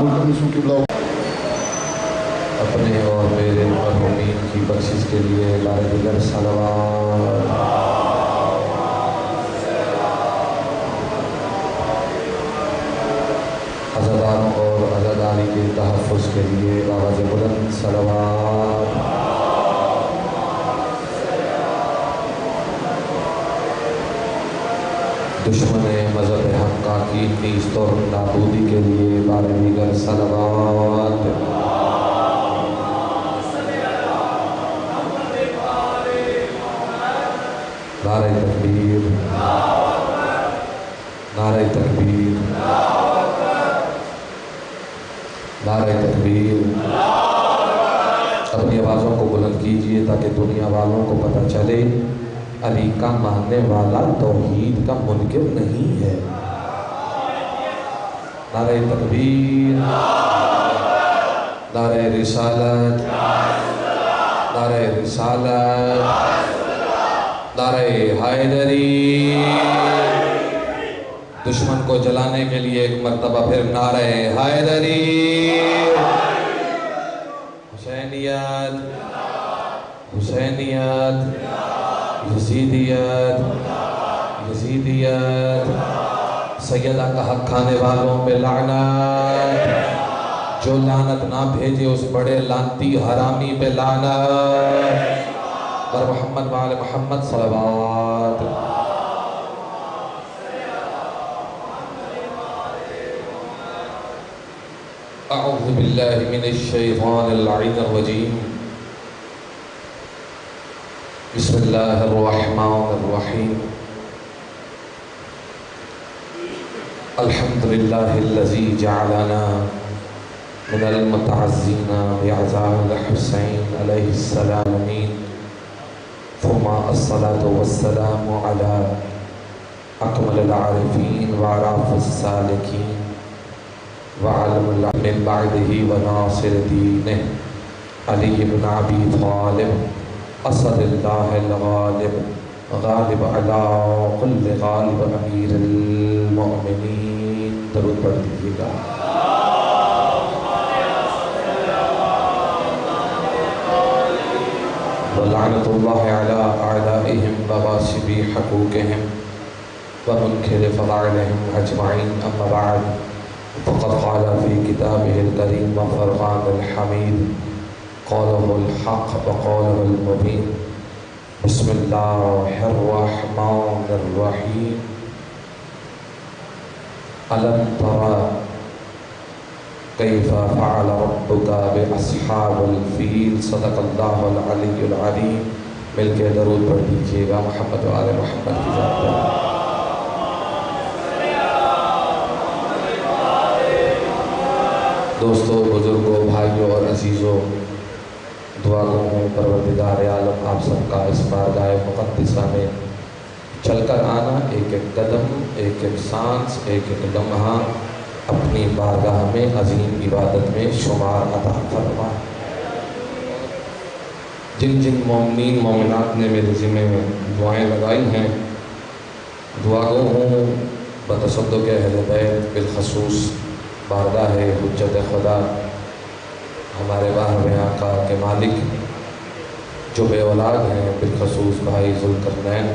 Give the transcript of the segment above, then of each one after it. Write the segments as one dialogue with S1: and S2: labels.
S1: ملتمسوں قبلہ
S2: اپنے اور میرے مرحومین کی بخشش کے لیے بار دیگر صلوات۔ عزاداروں اور عزاداری کے تحفظ کے لیے آواز بلند صلوات۔ دشمن مذہب حق کی نیست اور نابودی کے لیے بار دیگر صلوات۔ نعرہ تکبیر، نعرہ تکبیر، نعرہ تکبیر۔ اپنی آوازوں کو بلند کیجئے تاکہ دنیا والوں کو پتہ چلے علی کا ماننے والا توحید کا منکر نہیں ہے۔ نعرہ تکبیر، نعرہ رسالت، نعرہ رسالت، نعرہ حیدری۔ دشمن کو جلانے کے لیے ایک مرتبہ پھر نعرہ حیدری۔ حسینیت، حسینیت، یزیدیت، یزیدیت۔ سیدہ کا حق کھانے والوں پہ لعنت، جو لعنت نہ بھیجے اس بڑے لعنتی حرامی پہ لعنت۔ اور محمد وآل محمد صلوات۔ اعوذ باللہ من الشیطان اللعین الرجیم۔ بسم اللہ الرحمن الرحیم۔ الحمدللہ الذی جعلنا من المتعزین بعزاء الحسین علیہ السلام، ثم الصلاة والسلام على اکمل العارفین وعراف السالکین وعلم اللہ من بعدہ وناصر دینہ علی بن ابی طالب اسد اللہ الغالب غالب علی کل غالب امیر المؤمنین۔ درود پڑھ دیجئے گا۔ وَلَعْنَةُ اللَّهِ عَلَىٰ أَعْدَائِهِمْ وَغَاصِبِي حُقُوقِهِمْ وَمُنْكِرِ فَضَائِلِهِمْ أَجْمَعِينَ، أَمَّا بَعْدُ، فَقَدْ قَالَ فِي كِتَابِهِ الْكَرِيمِ وَفُرْقَانِهِ الْحَمِيدِ قَالَهُ الْحَقُّ وَقَالَهُ الْمُبِينُ۔ بسم اللہ الرحمن الرحیم۔ أَلَمْ تَرَ كيف فعل ربك بأصحاب الفیل۔ صدق اللہ العلی العلیم۔ مل کے درود پڑھ دیجئے گا محمد و آل محمد کی ذات پر۔ دوستو، بزرگوں، بھائیوں اور عزیزوں، دعا گو ہوں پروردگار عالم آپ سب کا اس بارگاہ مقدسہ میں چل کر آنا، ایک ایک قدم، ایک ایک سانس، ایک ایک لمحہ اپنی بارگاہ میں عظیم عبادت میں شمار عطا فرما۔ جن جن مومنین مومنات نے میرے ذمہ میں دعائیں لگائی ہیں، دعا گو ہوں بتصدق اہل بیت، بالخصوص بارگاہ حجت خدا ہمارے باہر آقا کے مالک جو بے اولاد ہیں، بالخصوص بھائی ذوالقرنین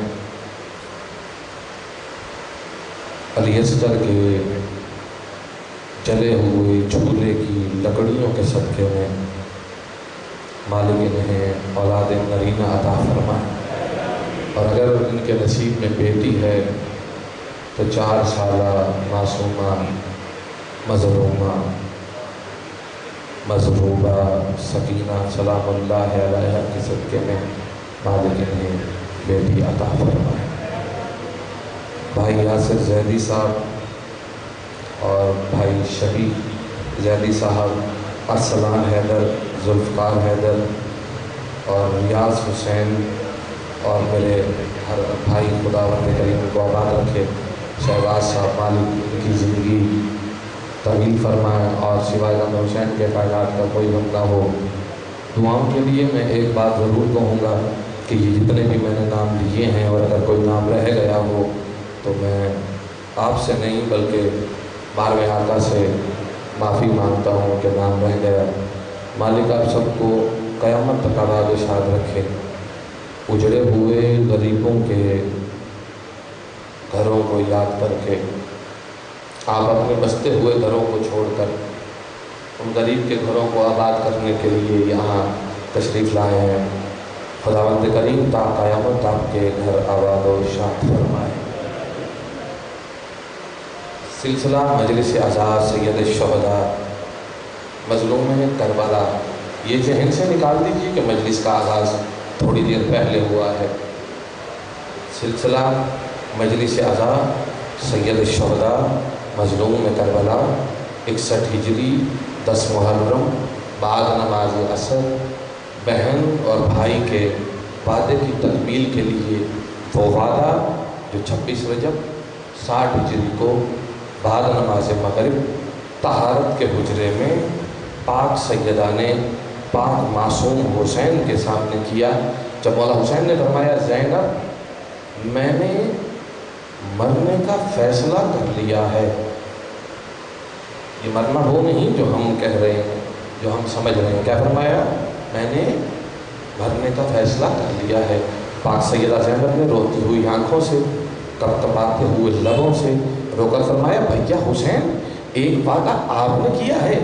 S2: علی اصغر کے جلے ہوئے جھولے کی لکڑیوں کے صدقے میں مالک انہیں اولاد نرینہ عطا فرمائے، اور اگر ان کے نصیب میں بیٹی ہے تو 4 سالہ معصومہ مظلومہ مظلوبہ سکینہ سلام اللہ علیہ کے صدقے میں مالک انہیں بیٹی عطا فرمائے۔ بھائی یاسر زیدی صاحب اور بھائی شبیب زیدی صاحب، ارسلان حیدر، ذوالفقار حیدر اور ریاض حسین، اور میرے ہر بھائی خداوند کریم کو آباد رکھے، شہباز صاحب مالک ان کی زندگی طویل فرمائے، اور سوائے غم حسین کے کائنات کا کوئی غم نہ ہو۔ دعاؤں کے لیے میں ایک بات ضرور کہوں گا کہ یہ جتنے بھی میں نے نام لیے ہیں، اور اگر کوئی نام رہ گیا ہو تو میں آپ سے نہیں بلکہ بارہویں آقا سے معافی مانگتا ہوں کہ نام رہ گیا۔ مالک آپ سب کو قیامت تک آباد و شاد رکھے۔ اجڑے ہوئے غریبوں کے گھروں کو یاد کر کے آپ اپنے بستے ہوئے گھروں کو چھوڑ کر ان غریب کے گھروں کو آباد کرنے کے لیے یہاں تشریف لائے ہیں۔ خداوند کریم تا قیامت آپ کے گھر آباد و شاد فرمائے۔ سلسلہ مجلس عزا سید الشہداء مظلوم کربلا، یہ ذہن سے نکال دیجیے کہ مجلس کا آغاز تھوڑی دیر پہلے ہوا ہے۔ سلسلہ مجلس عزا سید الشہداء مظلوم کربلا 61 ہجری 10 محرم بعد نماز عصر بہن اور بھائی کے وعدے کی تکمیل کے لیے وہ وعدہ جو 26 رجب 60 ہجری کو بعد نماز مغرب طہارت کے حجرے میں پاک سیدہ نے پاک معصوم حسین کے سامنے کیا، جب مولا حسین نے فرمایا زینب میں نے مرنے کا فیصلہ کر لیا ہے۔ یہ مرنا وہ نہیں جو ہم کہہ رہے ہیں، جو ہم سمجھ رہے ہیں۔ کیا فرمایا؟ میں نے مرنے کا فیصلہ کر لیا ہے۔ پاک سیدہ زینب نے روتی ہوئی آنکھوں سے کپکپاتے ہوئے لبوں سے رو کر فرمایا بھیا حسین ایک وعدہ آپ نے کیا ہے،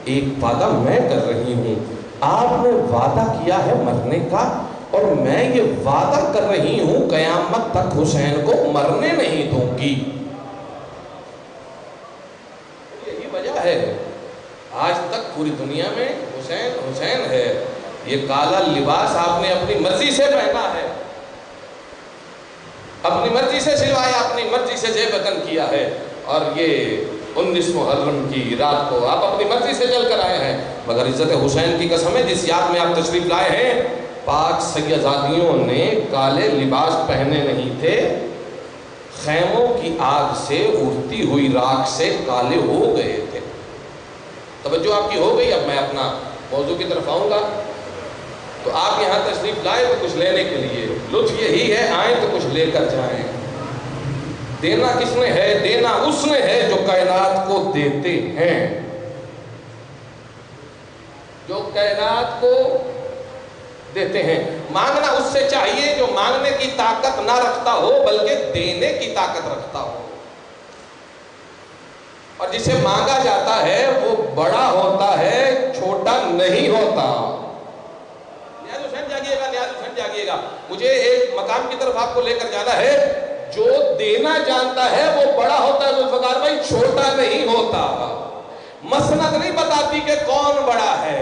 S2: ایک وعدہ میں کر رہی ہوں۔ آپ نے وعدہ کیا ہے مرنے کا اور میں یہ وعدہ کر رہی ہوں قیامت تک حسین کو مرنے نہیں دوں گی۔ یہی وجہ ہے آج تک پوری دنیا میں حسین حسین ہے۔ یہ کالا لباس آپ نے اپنی مرضی سے پہنا ہے، اپنی مرضی سے سلوایا، اپنی مرضی سے زیب بطن کیا ہے، اور یہ 19 محرم کی رات کو آپ اپنی مرضی سے چل کر آئے ہیں۔ مگر عزت حسین کی قسم ہے جس یاد میں آپ تشریف لائے ہیں، پاک سیدزادیوں نے کالے لباس پہنے نہیں تھے، خیموں کی آگ سے اڑتی ہوئی راکھ سے کالے ہو گئے تھے۔ توجہ آپ کی ہو گئی۔ اب میں اپنا موضوع کی طرف آؤں گا۔ تو آپ یہاں تشریف لائے تو کچھ لینے کے لیے، لطف یہی ہے آئیں تو کچھ لے کر جائیں۔ دینا کس نے ہے؟ دینا اس نے ہے جو کائنات کو دیتے ہیں، جو کائنات کو دیتے ہیں۔ مانگنا اس سے چاہیے جو مانگنے کی طاقت نہ رکھتا ہو بلکہ دینے کی طاقت رکھتا ہو، اور جسے مانگا جاتا ہے وہ بڑا ہوتا ہے، چھوٹا نہیں ہوتا۔ نیاز حسین جاگیے گا، نیاز حسین جاگیے گا، مجھے ایک مقام کی طرف آپ کو لے کر جانا ہے۔ جو دینا جانتا ہے وہ بڑا ہوتا ہے ذوالفقار بھائی، چھوٹا نہیں ہوتا۔ مسند نہیں بتاتی کہ کون بڑا ہے۔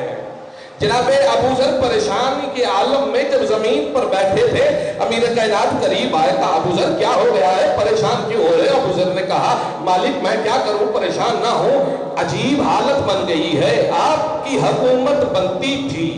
S2: جناب ابو ذر پریشانی کے عالم میں جب زمین پر بیٹھے تھے، امیر کائنات قریب آئے، کہا ابو ذر کیا ہو گیا ہے، پریشان کیوں ہو رہے؟ ابو ذر نے کہا مالک میں کیا کروں، پریشان نہ ہوں، عجیب حالت بن گئی ہے۔ آپ کی حکومت بنتی تھی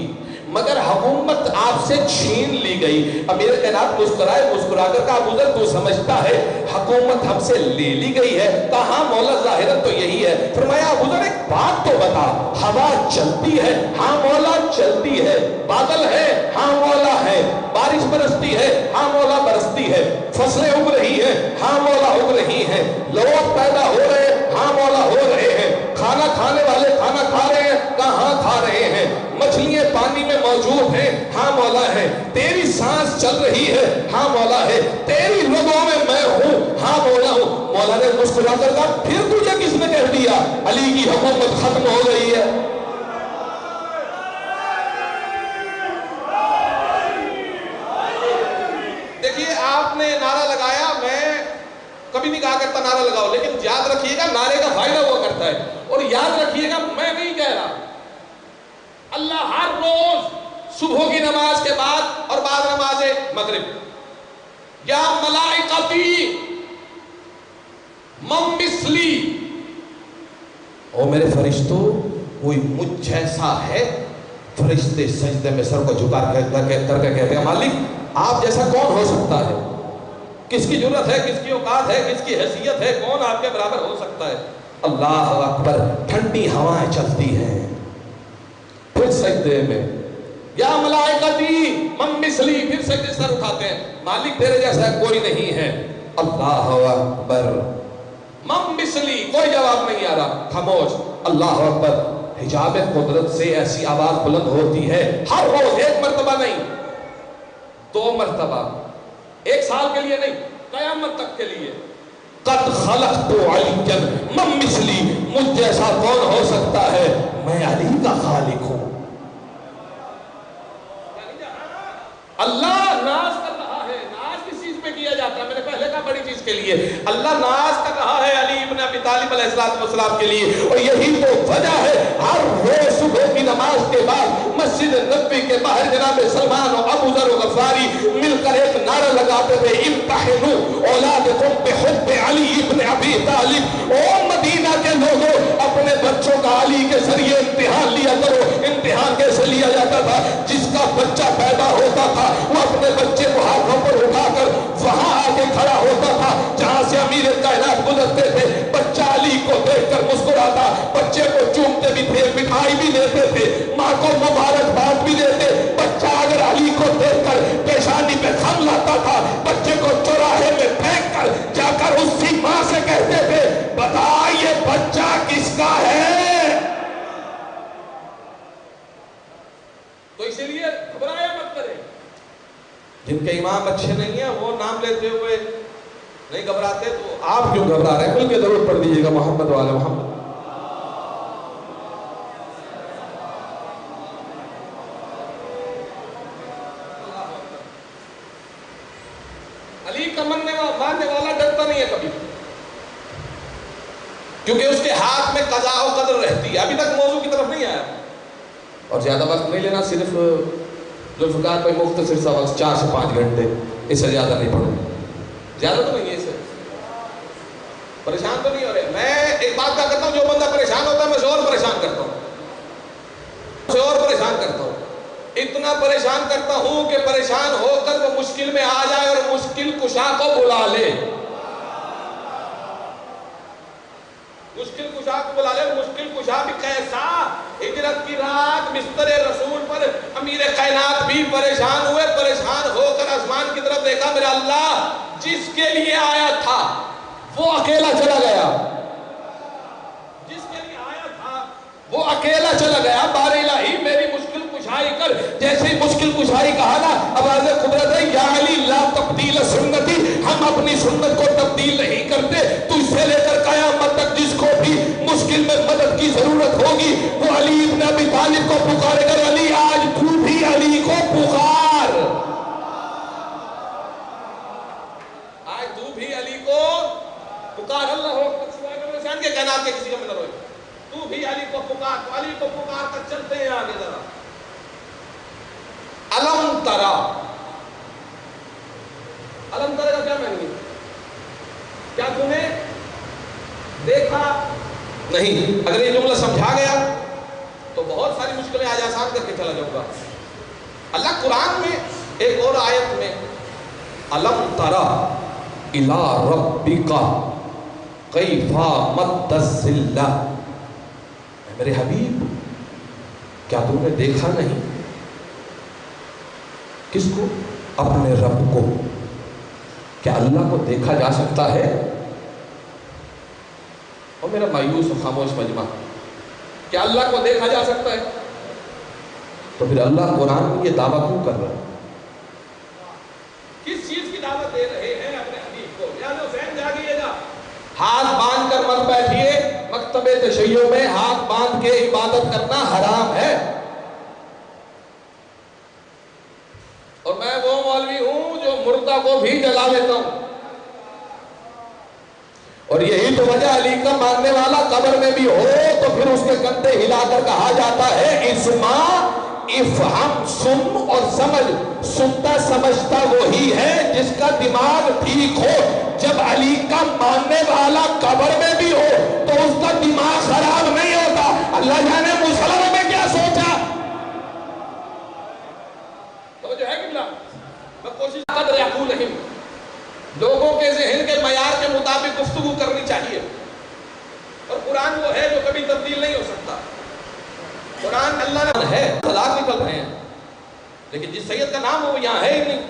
S2: مگر حکومت آپ سے چھین لی گئی۔ امیر کائنات مسکرائے، مسکرا کر کہا ابو ذر تو سمجھتا ہے حکومت ہم سے لے لی گئی ہے؟ کہا ہاں مولا ظاہراً تو یہی ہے۔ فرمایا ابو ذر ایک بات تو بتا، ہوا چلتی ہے؟ ہاں مولا چلتی ہے۔ بادل ہے؟ ہاں مولا ہے۔ بارش برستی ہے؟ ہاں مولا برستی ہے۔ فصلیں اگ رہی ہیں؟ ہاں مولا اگ رہی ہیں۔ لوگ پیدا ہو رہے ہیں؟ ہاں مولا ہو رہے ہیں۔ کھانا کھانے والے کھانا کھا رہے ہیں؟ کہاں کھا رہے ہیں۔ مچھلیاں پانی میں موجود ہیں؟ ہاں مولا ہے۔ تیری سانس چل رہی ہے؟ ہاں مولا ہے۔ تیری رگوں میں میں ہوں؟ ہاں مولا ہوں۔ مولا نے مسکرا کر کہا پھر تجھے کس نے کہہ دیا علی کی حکومت ختم ہو گئی ہے؟ دیکھیے آپ نے نعرہ لگایا، میں کبھی نہیں کہا کرتا نعرہ لگاؤ، لیکن یاد رکھیے گا نعرے کا فائدہ ہوا کرتا ہے، اور یاد رکھیے گا میں نہیں کہہ رہا، اللہ ہر روز صبح کی نماز کے بعد اور بعد نماز مغرب یا ملائکتی من مثلی، او میرے فرشتوں کوئی مجھ جیسا ہے؟ فرشتے سجدے میں سر کو جھکا کر کے کہتے ہیں مالک آپ جیسا کون ہو سکتا ہے؟ کس کی جرت ہے، کس کی اوقات ہے، کس کی حیثیت ہے، کون آپ کے برابر ہو سکتا ہے؟ اللہ اکبر۔ ٹھنڈی ہوائیں چلتی ہیں، پھر سجدے میں یا ملائکتی من مثلی، پھر سجدے سر اٹھاتے ہیں، مالک تیرے جیسا کوئی نہیں ہے۔ اللہ اکبر۔ من مثلی، کوئی جواب نہیں آ رہا، خاموش۔ اللہ اکبر، حجاب قدرت سے ایسی آواز بلند ہوتی ہے ہر روز، ایک مرتبہ نہیں، 2 مرتبہ، 1 سال کے لیے نہیں، قیامت تک کے لیے. قد خلقت علیا من مثلی، مجھ جیسا کون ہو سکتا ہے، میں علی کا خالق ہوں. اللہ ناز کر رہا ہے. ناز کس چیز پہ کیا جاتا ہے؟ میں نے پہلے کہا بڑی چیز کے لیے. اللہ ناز کر رہا ہے علی ابن ابی طالب علیہ السلام کے لیے. اور یہی تو وجہ ہے ہر روز صبح کی نماز کے بعد مسجد نبوی کے باہر جناب سلمان اور ابو ذر غفاری مل کر ایک نعرہ لگاتے تھے، امتحنوا اولادکم بحب علی ابن ابی طالب. او مدینہ کے لوگوں، اپنے بچوں کا علی کے ذریعے امتحان لیا کرو. امتحان کیسے لیا جاتا تھا؟ جس کا بچہ پیدا ہوتا تھا وہ اپنے بچے کو ہاتھوں پر اٹھا کر وہاں آگے کھڑا ہوتا تھا جہاں سے امیر کائنات گزرتے تھے. بچہ علی کو دیکھ کر مسکراتا، بچے کو چومتے بھی تھے، مٹھائی بھی دیتے تھے، ماں کو مبارکباد بھی دیتے. بچہ اگر علی کو دیکھ کر پیشانی پہ خم لاتا تھا، بچے کو چوراہے میں پھینک کر جا کر اسی ماں سے کہتے تھے بتا یہ بچہ کس کا ہے. تو اسی لیے گھبرایا مت کرے. جن کے امام اچھے نہیں ہیں وہ نام لیتے ہوئے نہیں گھبراتے، تو آپ کیوں گھبرا رہے ہیں؟ مل کے ضرور پڑھ دیجیے گا محمد والے محمد. علی کا ماننے والا ڈرتا نہیں ہے کبھی، کیونکہ اس کے ہاتھ میں قضاء و قدر رہتی ہے. ابھی تک موضوع کی طرف نہیں آیا، اور زیادہ وقت نہیں لینا، صرف ذوالفقار پہ مختصر سا وقت 4 سے 5 گھنٹے، اس سے زیادہ نہیں پڑھوں. زیادہ تو نہیں ہے، اس سے پریشان تو نہیں ہو رہے. میں ایک بات کہا کرتا ہوں، جو بندہ پریشان ہوتا ہے میں اسے اور پریشان کرتا ہوں، اتنا پریشان کرتا ہوں کہ پریشان ہو کر وہ مشکل میں آ جائے اور مشکل کشا کو بلا لے. مشکل کشا کو بلا لے. مشکل کشا بھی کیسا؟ ہجرت کی رات بستر رسول پر امیر کائنات بھی پریشان ہوئے. پریشان ہو کر آسمان کی طرف دیکھا، میرا اللہ جس کے لیے آیا تھا وہ اکیلا چلا گیا، جس کے لیے آیا تھا وہ اکیلا چلا گیا. بار الہی میری مشکل کشائی کر. جیسے ہی مشکل کشائی کہا نا، آواز قدرت ہے یا علی لا تبدیل سنتی، ہم اپنی سنت کو تبدیل نہیں کرتے. تجھ سے لے کر قیامت تک جس کو بھی مشکل میں مدد کی ضرورت ہوگی وہ علی ابن ابی طالب کو پکارے گا. علی آج تو بھی علی کو پکار، آج تو بھی علی کو پکار. اللہ ہو شان کے کائنات کے کسی کا مدد ہوئے، تو بھی علی کو پکار. تو علی کو پکار کر چلتے ہیں آگے ذرا. علم ترا، علم ترا کا کیا معنی ہے؟ کیا تمہیں دیکھا نہیں؟ اگر یہ جملہ سمجھا گیا تو بہت ساری مشکلیں آج آسان کر کے چلا جاؤں گا. اللہ قرآن میں ایک اور آیت میں علم ترا الی ربک کیف مد الظل، میرے حبیب کیا تم نے دیکھا نہیں؟ کس کو؟ اپنے رب کو. کیا اللہ کو دیکھا جا سکتا ہے؟ اور میرا مایوس و خاموش مجمع، کیا اللہ کو دیکھا جا سکتا ہے؟ تو پھر اللہ قرآن میں یہ دعویٰ کیوں کر رہا ہے؟ کس چیز کی دعوت دے رہے ہیں اپنے حبیب کو؟ یا حسین جاگیے گا، ہاتھ باندھ کر مت بیٹھیے. مکتب تشیع میں ہاتھ باندھ کے عبادت کرنا حرام ہے. اور میں وہ مولوی ہوں جو مردہ کو بھی جلا لیتا ہوں. اور یہی تو وجہ علی کا ماننے والا قبر میں بھی ہو تو پھر اس کے کندھے ہلا کر کہا جاتا ہے اسما افہم، سن اور سمجھ. سنتا سمجھتا وہی ہے جس کا دماغ ٹھیک ہو. جب علی کا ماننے والا قبر میں بھی ہو تو اس کا دماغ خراب نہیں ہوتا. اللہ جانے مسلم میں کیا سوچا. تو جو ہے قبلہ میں کوشش قدر یقولہم، لوگوں کے ذہن کے معیار کے مطابق گفتگو کرنی چاہیے. اور قرآن وہ ہے جو کبھی تبدیل نہیں ہو سکتا. قرآن اللہ نے ہے، طلاق نکل رہے ہیں لیکن جس سید کا نام ہو وہ یہاں ہے ہی نہیں.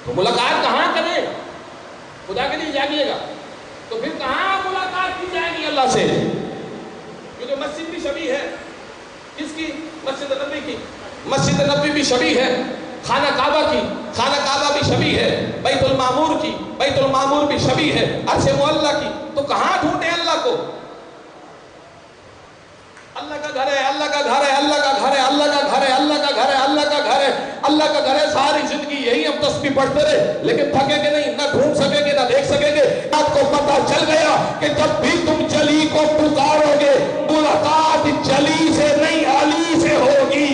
S2: تو ملاقات کہاں کریں؟ خدا کے لیے جاگیے گا. تو پھر کہاں ملاقات کی جائے گی اللہ سے؟ کیونکہ مسجد بھی شبیہ ہے کس کی؟ مسجد نبی کی. مسجد نبی بھی شبیہ ہے خانہ کعبہ کی، خانہ کعبہ بھی شبیہ ہے بیت المعمور کی، بیت المعمور بھی شبیہ ہے عرش معلی کی. تو کہاں ڈھونڈے اللہ کو؟ اللہ کا گھر ہے، اللہ کا گھر ہے، اللہ کا گھر ہے، اللہ کا گھر ہے، اللہ کا گھر ہے، اللہ کا گھر ہے، اللہ کا گھر ہے. ساری زندگی یہی ہم تسبیح پڑھتے رہے لیکن تھکیں گے نہیں، نہ ڈھونڈ سکیں گے، نہ دیکھ سکیں گے. آپ کو پتہ چل گیا کہ جب بھی تم جلی کو پکارو گے ملاقات جلی سے نہیں علی سے ہوگی.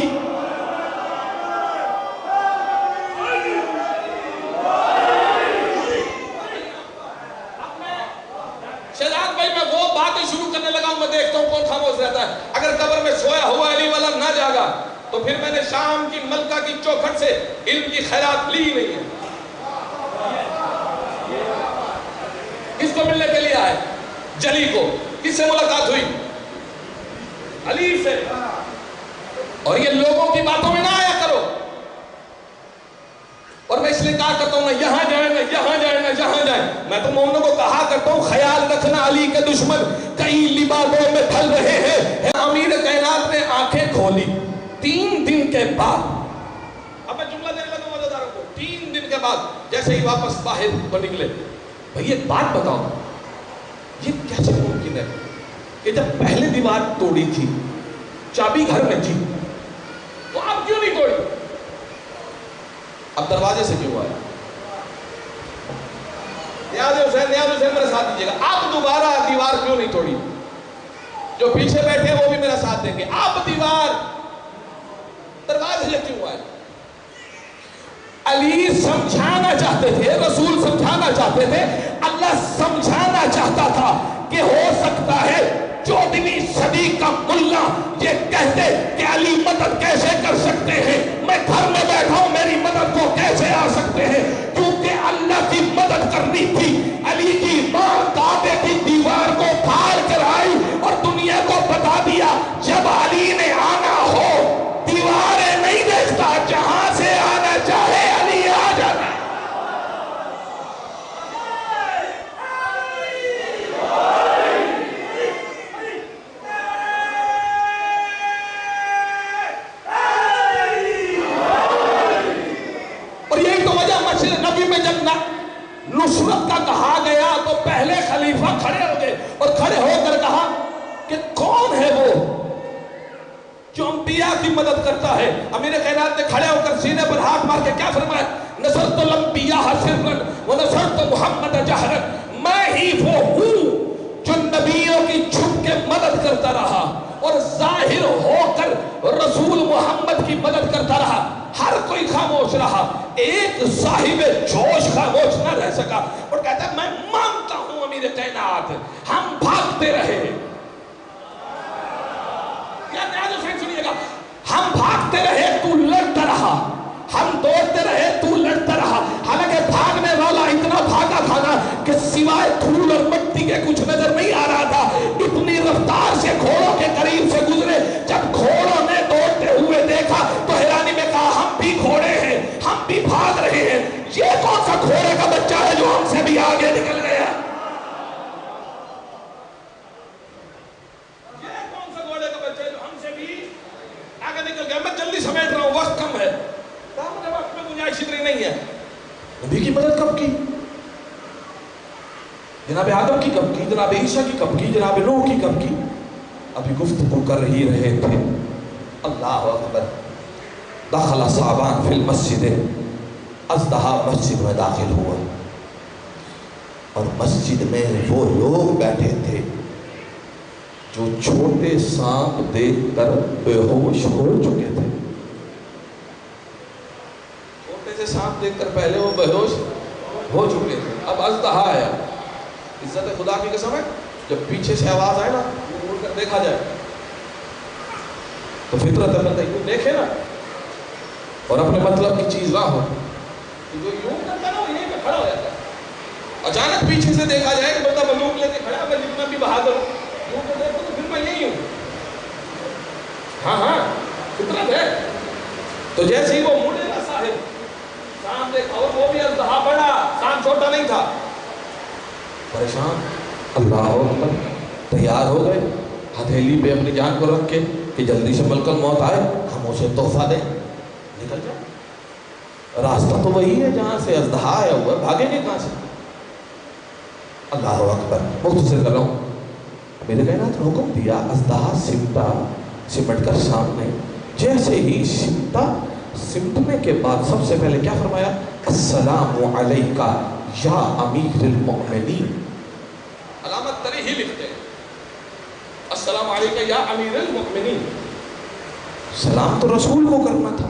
S2: شہزاد بھائی میں وہ باتیں شروع کرنے لگا ہوں، میں دیکھتا ہوں کون خاموش رہتا ہے. اگر قبر میں سویا ہوا علی والا نہ جاگا تو پھر میں نے شام کی ملکہ کی چوکھٹ سے علم کی خیرات لی نہیں ہے. کس کو ملنے کے لیے آئے؟ جلی کو. کس سے ملاقات ہوئی؟ علی سے. اور یہ لوگوں کی باتوں میں نہ آیا کرو. اور میں اس لیے کہا کرتا ہوں نہ یہاں جائیں، نہ یہاں جائیں، نہ یہاں جائیں. میں تو مومنوں کو کہا کرتا ہوں خیال رکھنا علی کے دشمن کئی لبادوں میں پھل رہے ہیں. امیر کائنات نے آنکھیں کھولی 3 دن کے بعد. اب میں جملہ دینے لگا وزاداروں کو. 3 دن کے بعد جیسے ہی واپس باہر پر نکلے، بھئی ایک بات بتاؤ، یہ کیسے ممکن ہے کہ جب پہلے دیوار توڑی تھی چابی گھر میں تھی تو اب کیوں نہیں توڑی؟ اب دروازے سے کیوں آئے؟ نیاز حسین میرا ساتھ دیجیے گا. آپ دوبارہ دیوار کیوں نہیں توڑی؟ جو پیچھے بیٹھے ہیں وہ بھی میرا ساتھ دیں گے. آپ دیوار دروازے سے کیوں آئے؟ علی سمجھانا چاہتے تھے، رسول سمجھانا چاہتے تھے، اللہ سمجھانا چاہتا تھا کہ ہو سکتا ہے 14ویں صدی کا ملا یہ کہتے کہ علی مدد کیسے کر سکتے ہیں، میں گھر میں بیٹھا ہوں میری مدد کو کیسے آ سکتے ہیں. کیونکہ اللہ کی مدد کرنی تھی. علی کی ماں کعبے کی دیوار کو پھاڑ کر آئی اور دنیا کو بتا دیا جب علی نے آنا ہو دیواریں نہیں دیکھتا، جہاں سے آنا چاہے علی آ جانا. اور یہی تو وجہ مسجد نبی میں جب نصرت کا کہا گیا تو پہلے خلیفہ کھڑے ہو گئے اور کھڑے ہو کر کہا کہ کون ہے وہ جو انبیاء کی مدد کرتا ہے؟ امیر کائنات نے کھڑے ہو کر سینے پر ہاتھ مار کے کیا فرمایا؟ نصرت الانبیاء سرًا ونصرت محمد جہرًا. میں ہی وہ ہوں جو نبیوں کی چھپ کے مدد کرتا رہا اور ظاہر ہو کر رسول محمد کی مدد کرتا رہا. ہر کوئی خاموش رہا، ایک صاحب جوش خاموش نہ رہ سکا اور کہتا ہے میں مانتا ہوں امیر کائنات ہم بھاگتے رہے. ہم بھاگتے رہے تو لڑتا رہا، ہم دوڑتے رہے تو لڑتا رہا. حالانکہ بھاگنے والا اتنا بھاگا تھا نا کہ سوائے دھول اور مٹی کے کچھ نظر نہیں آ رہا تھا. اتنی رفتار سے گھوڑوں کے قریب سے گزرے. جب گھوڑوں نے دوڑتے ہوئے دیکھا تو حیرانی میں کہا ہم بھی گھوڑے ہیں، ہم بھی بھاگ رہے ہیں. یہ کون سا گھوڑے کا بچہ ہے جو ہم سے بھی آگے نکل گیا؟ میں جلدی سمیٹ رہا ہوں، وقت کم ہے. وقت میں گنجائش اتنی نہیں ہے. نبی کی مدد کب کی؟ جناب آدم کی کب کی؟ جناب عیسیٰ کی کب کی؟ جناب نوح کی کب کی؟ ابھی گفتگو کر ہی رہے تھے. اللہ اکبر. دخل صعبان فی المسجد. اژدہا مسجد میں داخل ہوا اور مسجد میں وہ لوگ بیٹھے تھے جو چھوٹے سانپ دیکھ کر بے ہوش ہو چکے تھے. چھوٹے سے سانپ دیکھ کر پہلے وہ بے ہوش ہو چکے تھے. اب اژدہا آیا. عزت خدا کی قسم ہے جب پیچھے سے آواز آئے نا مڑ کر دیکھا جائے تو فطرت بندہ یوں دیکھے نا اور اپنے مطلب کی چیز نہ ہو تو جو یوں کرتا نا وہ یہیں پہ کھڑا ہو جاتا ہے. اچانک پیچھے سے دیکھا جائے کہ بندہ بندوق لے کے کھڑا، میں جتنا بھی بہادر ہوں تو پھر میں یہی ہوں. ہاں فطرت ہے. تو جیسے ہی وہ مڑے گا صاحب سانپ دیکھا، اور وہ بھی اژدہا بڑا، سانپ چھوٹا نہیں تھا. پریشان اللہ اکبر، تیار ہو گئے ہتھیلی پہ اپنی جان کو رکھ کے کہ جلدی سے ملک الموت آئے ہم اسے تحفہ دیں، نکل جائیں۔ راستہ تو وہی ہے جہاں سے اژدہا آیا ہوا، بھاگیں گے کہاں سے؟ اللہ اکبر، مختصر کر رہا ہوں، میرے کائنات نے حکم دیا، اژدہا سمٹا، سمٹ کر سامنے، جیسے ہی سمٹا، سمٹنے کے بعد سب سے پہلے کیا فرمایا؟ السلام علیکہ یا امیر المؤمنین، علامت تری ہی لکھتے ہیں، السلام علیکہ یا امیر المؤمنین، سلام تو رسول کو کرنا تھا،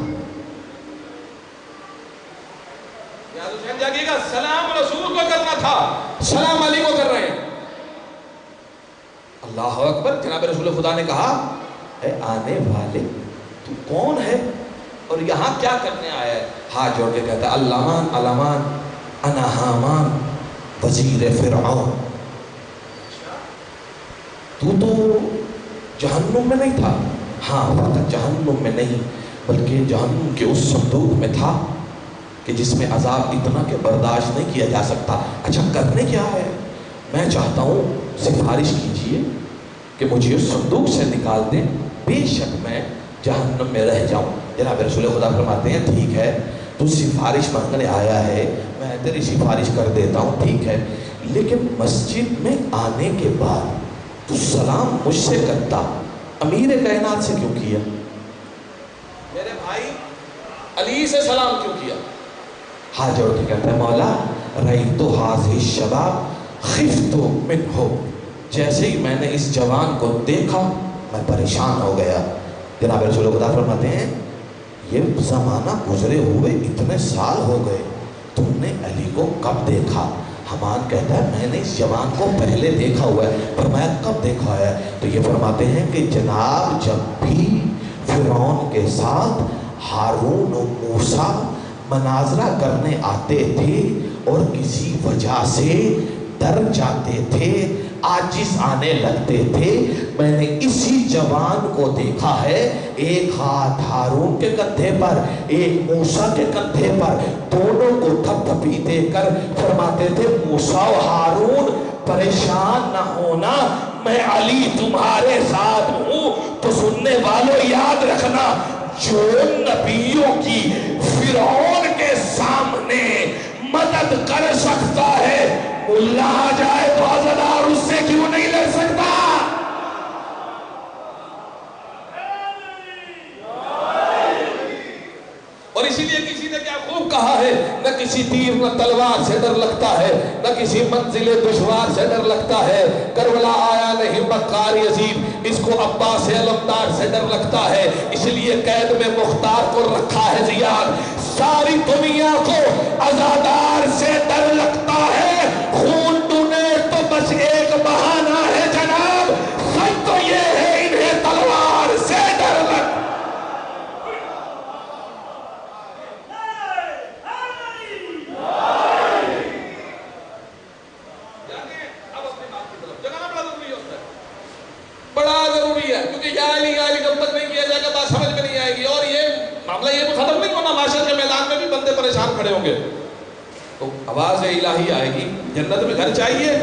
S2: یاد حسین جاگیے گا، سلام رسول کو کرنا تھا، سلام علی کو کر رہے ہیں۔ اللہ اکبر، جناب رسول خدا نے کہا اے آنے والے تو کون ہے اور یہاں کیا کرنے آیا ہے؟ ہاتھ جوڑ کے کہتا ہے الامان الامان انا حامان وزیر فرعون، تو جہنم میں نہیں تھا، ہاں فقط جہنم میں نہیں بلکہ جہنم کے اس صندوق میں تھا کہ جس میں عذاب اتنا کہ برداشت نہیں کیا جا سکتا۔ اچھا کرنے کیا ہے؟ میں چاہتا ہوں سفارش کیجئے کہ مجھے اس صندوق سے نکال دیں، بے شک میں جہنم میں رہ جاؤں۔ جناب رسول خدا فرماتے ہیں ٹھیک ہے، تو سفارش مانگنے آیا ہے، میں تیری سفارش کر دیتا ہوں، ٹھیک ہے، لیکن مسجد میں آنے کے بعد تو سلام مجھ سے کرتا، امیر کائنات سے کیوں کیا؟ میرے بھائی علی سے سلام کیوں کیا؟ ہاتھ جوڑ کے کہتا ہے مولا رأیت ھذہ الشباب خفت منہ، جیسے ہی میں نے اس جوان کو دیکھا میں پریشان ہو گیا۔ جناب رسول خدا فرماتے ہیں یہ زمانہ گزرے ہوئے اتنے سال ہو گئے، تم نے علی کو کب دیکھا؟ حمان کہتا ہے میں نے اس جوان کو پہلے دیکھا ہوا ہے۔ فرمایا کب دیکھا ہے؟ تو یہ فرماتے ہیں کہ جناب جب بھی فرعون کے ساتھ ہارون و موسیٰ مناظرہ کرنے آتے تھے اور کسی وجہ سے ڈر جاتے تھے، عاجز آنے لگتے تھے، میں نے اسی جوان کو دیکھا ہے، ایک ہاتھ ہارون کے کندھے پر ایک موسیٰ کے کندھے پر، دونوں کو تھپ تھپی دے کر فرماتے تھے موسیٰ و ہارون پریشان نہ ہونا، میں علی تمہارے ساتھ ہوں۔ تو سننے والوں یاد رکھنا، جو نبیوں کی فرعون کے سامنے مدد کر سکتا ہے، اللہ جائے تو عزدار اس سے کیوں نہیں لڑ سکتا؟ اور اسی لیے کسی نے کیا خوب کہا ہے، نہ کسی تیر نہ تلوار سے ڈر لگتا ہے، نہ کسی منزل دشوار سے ڈر لگتا ہے، کربلا آیا نہیں مکار یزید، اس کو عباس علمدار سے ڈر لگتا ہے، اس لیے قید میں مختار کو رکھا ہے زیاد، ساری دنیا کو عزادار سے ڈر لگتا ہے، خون ٹونے تو بس ایک بہانہ ہے جناب، سچ تو یہ ہے انہیں تلوار سے ڈر لگتا ہے۔ بڑا ضروری ہے کیونکہ یا علی جب تک نہیں کیا جائے گا بات سمجھ میں نہیں آئے گی، اور یہ معاملہ یہ ختم نہیں ہونا، معاشر کے میدان میں بھی بندے پریشان کھڑے ہوں گے، تو آواز الہی آئے گی جنت میں گھر چاہیے،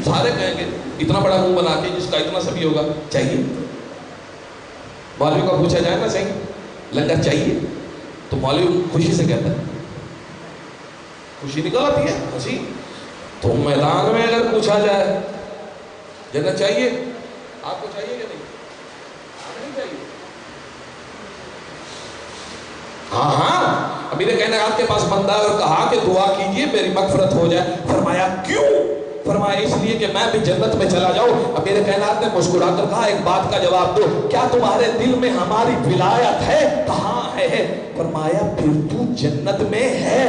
S2: سارے کہیں گے اتنا بڑا منہ بنا کے جس کا اتنا سبھی ہوگا چاہیے، مولوی کو پوچھا جائے نا صحیح لنگر چاہیے تو مولوی خوشی سے کہتا ہے، خوشی نکل آتی ہے ہنسی، تو میدان میں اگر پوچھا جائے جنت چاہیے آپ کو چاہیے کہ نہیں؟ نہیں چاہیے؟ ہاں ہاں، امیر کائنات کے پاس بندہ اور کہا کہ دعا کیجئے میری مغفرت ہو جائے، فرمایا کیوں؟ فرمایا اس لیے کہ میں بھی جنت میں چلا جاؤں۔ امیر کائنات نے مسکرا کر کہا ایک بات کا جواب دو، کیا تمہارے دل میں ہماری ولایت ہے؟ کہاں ہے؟ فرمایا پھر تو جنت میں ہے،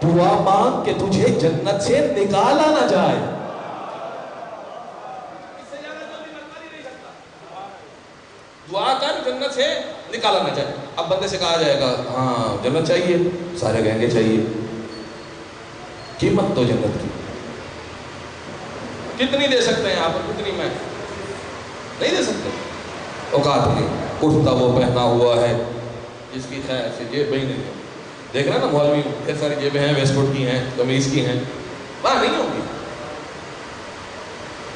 S2: دعا مانگ کہ تجھے جنت سے نکالا نہ جائے۔ دعا کر جنت سے نکالا نہ جائے۔ اب بندے سے کہا جائے گا ہاں جنت چاہیے، سارے کہیں گے چاہیے، قیمت تو جنت کی کتنی دے سکتے ہیں آپ؟ کتنی میں نہیں دے سکتے، اوقات نہیں، کرتا وہ پہنا ہوا ہے جس کی خیر سے جیب ہی نہیں ہے، دیکھ رہے ہیں نا مولوی ڈھیر ساری جیبیں ہیں، ویسٹ کوٹ کی ہیں، قمیض کی ہیں، وہاں نہیں ہوگی،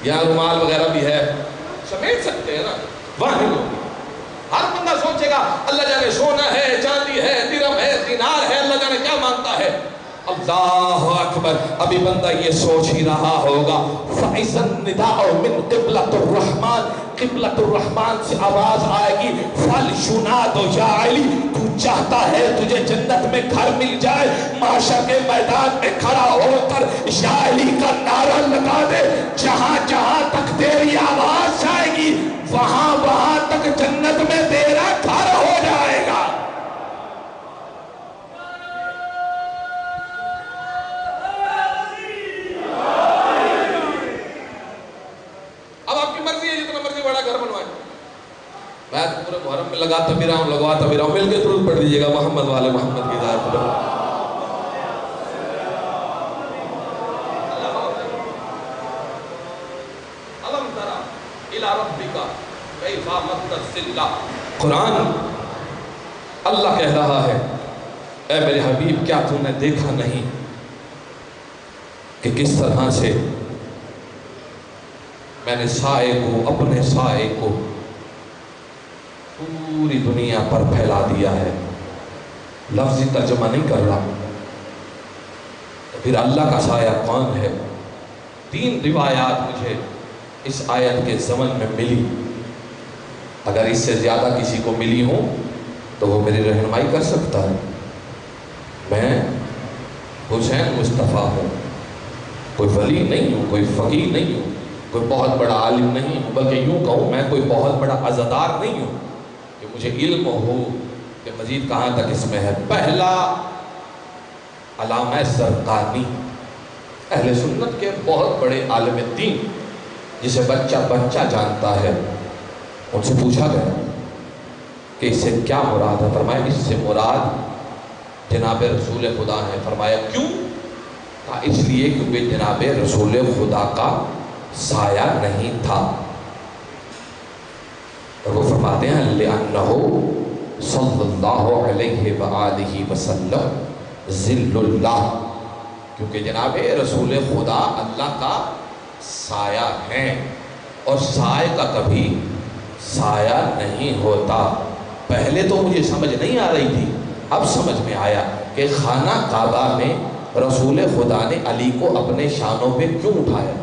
S2: یہاں رومال وغیرہ بھی ہے، سمیٹ سکتے ہیں نا، وہاں نہیں ہوگی۔ ہر بندہ سوچے گا اللہ جانے سونا ہے، چاندی ہے، درہم ہے، دینار ہے، اللہ جانے کیا مانگتا ہے۔ اللہ اکبر، ابھی بندہ یہ سوچ ہی رہا ہوگا فَإِذَا النِّدَاءُ مِنْ قِبْلَةِ الرَّحْمَانِ، قبلۃ الرحمن سے آواز آئے گی فَلْيُنَادُ يَا عَلِي، تو چاہتا ہے تجھے جنت میں گھر مل جائے، معاشر کے میدان میں کھڑا ہو کر یا علی کا نعرہ لگا دے، جہاں جہاں تک تیری آواز جائے گی وہاں وہاں تک جنت میں تیرا گھر ہو جائے گا۔ میں پورے محرم میں لگاتا بھی رہا ہوں، لگواتا بھی رہا ہوں، مل کے درود پڑھ دیجئے گا محمد والے محمد کی ذات پر۔ الم تری الی ربک کیف مد الظل، قرآن اللہ کہہ رہا ہے اے میرے حبیب کیا تم نے دیکھا نہیں کہ کس طرح سے میں نے سائے کو، اپنے سائے کو پوری دنیا پر پھیلا دیا ہے۔ لفظی ترجمہ نہیں کر رہا، پھر اللہ کا سایہ کون ہے؟ 3 روایات مجھے اس آیت کے زمن میں ملی، اگر اس سے زیادہ کسی کو ملی ہوں تو وہ میری رہنمائی کر سکتا ہے۔ میں حسین مصطفیٰ ہوں، کوئی ولی نہیں ہوں، کوئی فقیہ نہیں ہوں، کوئی بہت بڑا عالم نہیں ہوں، بلکہ یوں کہوں میں کوئی بہت بڑا عزادار نہیں ہوں کہ مجھے علم ہو کہ مزید کہاں تک اس میں ہے۔ پہلا علامہ زرقانی، اہل سنت کے بہت بڑے عالم دین جسے بچہ بچہ جانتا ہے، ان سے پوچھا گیا کہ اس سے کیا مراد ہے؟ فرمایا اس سے مراد جناب رسول خدا ہے۔ فرمایا کیوں؟ کہا اس لیے کیونکہ جناب رسول خدا کا سایہ نہیں تھا، اور وہ فرماتے ہیں لِأَنَّهُ صلی اللہ علیہ وآلہ وسلم ذل اللہ، کیونکہ جناب رسول خدا اللہ کا سایہ ہے، اور سایہ کا کبھی سایہ نہیں ہوتا۔ پہلے تو مجھے سمجھ نہیں آ رہی تھی، اب سمجھ میں آیا کہ خانہ کعبہ میں رسول خدا نے علی کو اپنے شانوں پہ کیوں اٹھایا،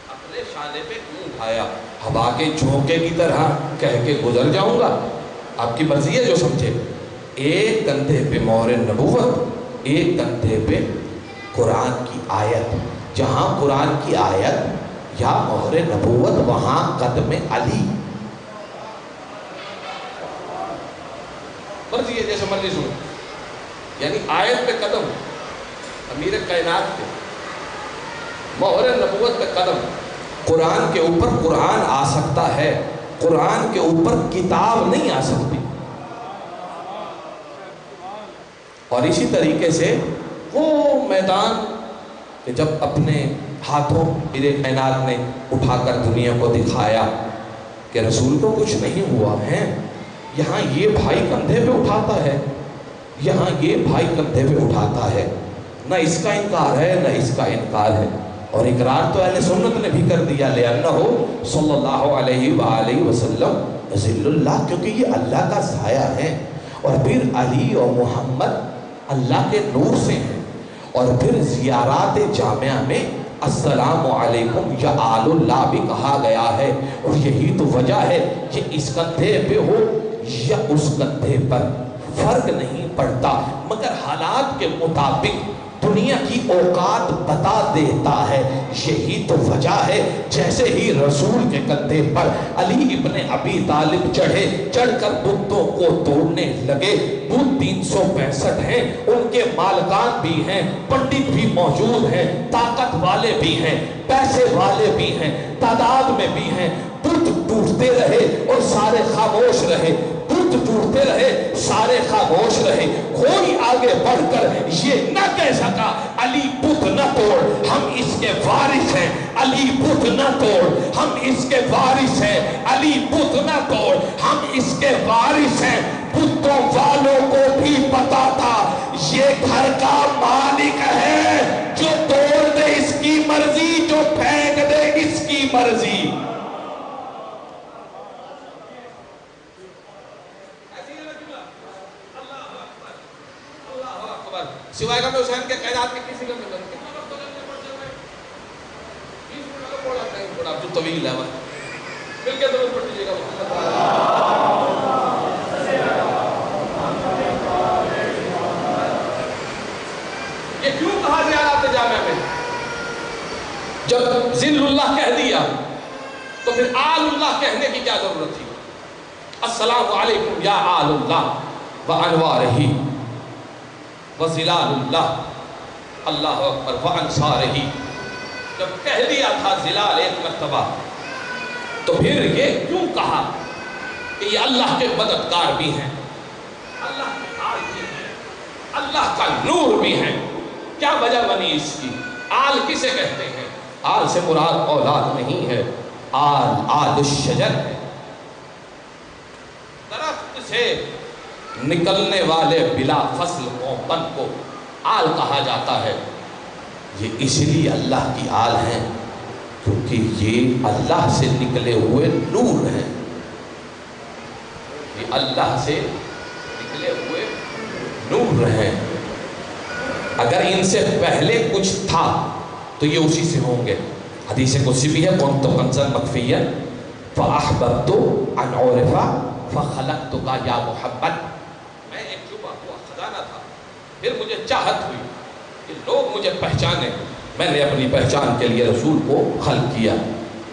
S2: اپنے شانے پہ کیوں اٹھایا؟ ہوا کے جھونکے کی طرح کہہ کے گزر جاؤں گا، آپ کی مرضی ہے جو سمجھے۔ ایک کندھے پہ مہر نبوت، ایک کندھے پہ قرآن کی آیت، جہاں قرآن کی آیت یا مہر نبوت وہاں قدم علی، مرضی ہے جیسے مرضی سنو، یعنی آیت پہ قدم امیر کائنات پہ، مہر نبوت پہ قدم۔ قرآن کے اوپر قرآن آ سکتا ہے، قرآن کے اوپر کتاب نہیں آ سکتی۔ اور اسی طریقے سے وہ میدان کہ جب اپنے ہاتھوں میرے کائنات نے اٹھا کر دنیا کو دکھایا کہ رسول کو کچھ نہیں ہوا ہے، یہاں یہ بھائی کندھے پہ اٹھاتا ہے، یہاں یہ بھائی کندھے پہ اٹھاتا ہے، نہ اس کا انکار ہے نہ اس کا انکار ہے۔ اور اقرار تو اہل سنت نے بھی کر دیا لِأَنَّهُ صلی اللہ علیہ وآلہ وسلم ذل اللہ، کیونکہ یہ اللہ کا سایہ ہے، اور پھر علی اور محمد اللہ کے نور سے ہیں، اور پھر زیارات جامعہ میں السلام علیکم یا آل اللہ بھی کہا گیا ہے، اور یہی تو وجہ ہے کہ اس کندھے پہ ہو یا اس کندھے پر فرق نہیں پڑتا، مگر حالات کے مطابق دنیا کی اوقات بتا دیتا ہے۔ یہی تو وجہ ہے جیسے ہی رسول کے کندھے پر علی ابن ابی طالب چڑھے، چڑھ کر بتوں کو توڑنے لگے۔ بت 365 ہیں، ان کے مالکان بھی ہیں، پنڈت بھی موجود ہیں، طاقت والے بھی ہیں، پیسے والے بھی ہیں، تعداد میں بھی ہیں۔ بت ٹوٹتے رہے اور سارے خاموش رہے، بت ٹوٹتے رہے سارے خاموش رہے، کوئی آگے بڑھ کر یہ نہ کہہ سکا علی بت نہ توڑ، ہم اس کے وارث ہیں، علی بت نہ توڑ، ہم اس کے وارث ہیں، علی بت نہ توڑ، ہم اس کے وارث ہیں۔ بتوں والوں کو بھی پتا تھا یہ گھر کا مالک ہے، جو توڑ دے اس کی مرضی، ہے کائنات کے کسی کا ملن جو طویل ہے مل کے ضرور پڑھ لیجیے گا یہ کیوں کہا زیارات جامعہ میں؟ جب ذل اللہ کہہ دیا تو پھر آل اللہ کہنے کی کیا ضرورت تھی؟ السلام علیکم یا آل اللہ وانوارہ وظلال اللہ اللہ اکبر وانصارہ. جب کہہ دیا تھا ظلال ایک مرتبہ تو پھر یہ کیوں کہا کہ یہ اللہ کے مددگار بھی ہیں، اللہ کے آل بھی ہیں، اللہ کا نور بھی ہیں؟ کیا وجہ بنی اس کی؟ آل کسے کہتے ہیں؟ آل سے مراد اولاد نہیں ہے، آل الشجر ہے. درخت سے نکلنے والے بلا فصل پن کو آل کہا جاتا ہے. یہ اس لیے اللہ کی آل ہیں کیونکہ یہ اللہ سے نکلے ہوئے نور ہیں. یہ اللہ سے نکلے ہوئے نور ہیں. اگر ان سے پہلے کچھ تھا تو یہ اسی سے ہوں گے. حدیث قدسی بھی ہے كنت كنزا مخفيا فأحببت أن أعرف فخلقتك يا محمد. میں ایک چھپا ہوا خزانہ تھا، پھر مجھے چاہت ہوئی کہ لوگ مجھے پہچانے، میں نے اپنی پہچان کے لیے رسول کو خلق کیا.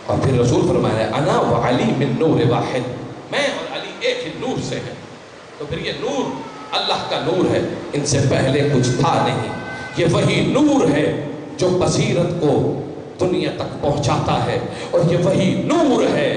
S2: اور پھر رسول فرمایا انا وعلی من نور واحد، میں اور علی ایک ہی نور سے ہیں. تو پھر یہ نور اللہ کا نور ہے، ان سے پہلے کچھ تھا نہیں. یہ وہی نور ہے جو بصیرت کو دنیا تک پہنچاتا ہے، اور یہ وہی نور ہے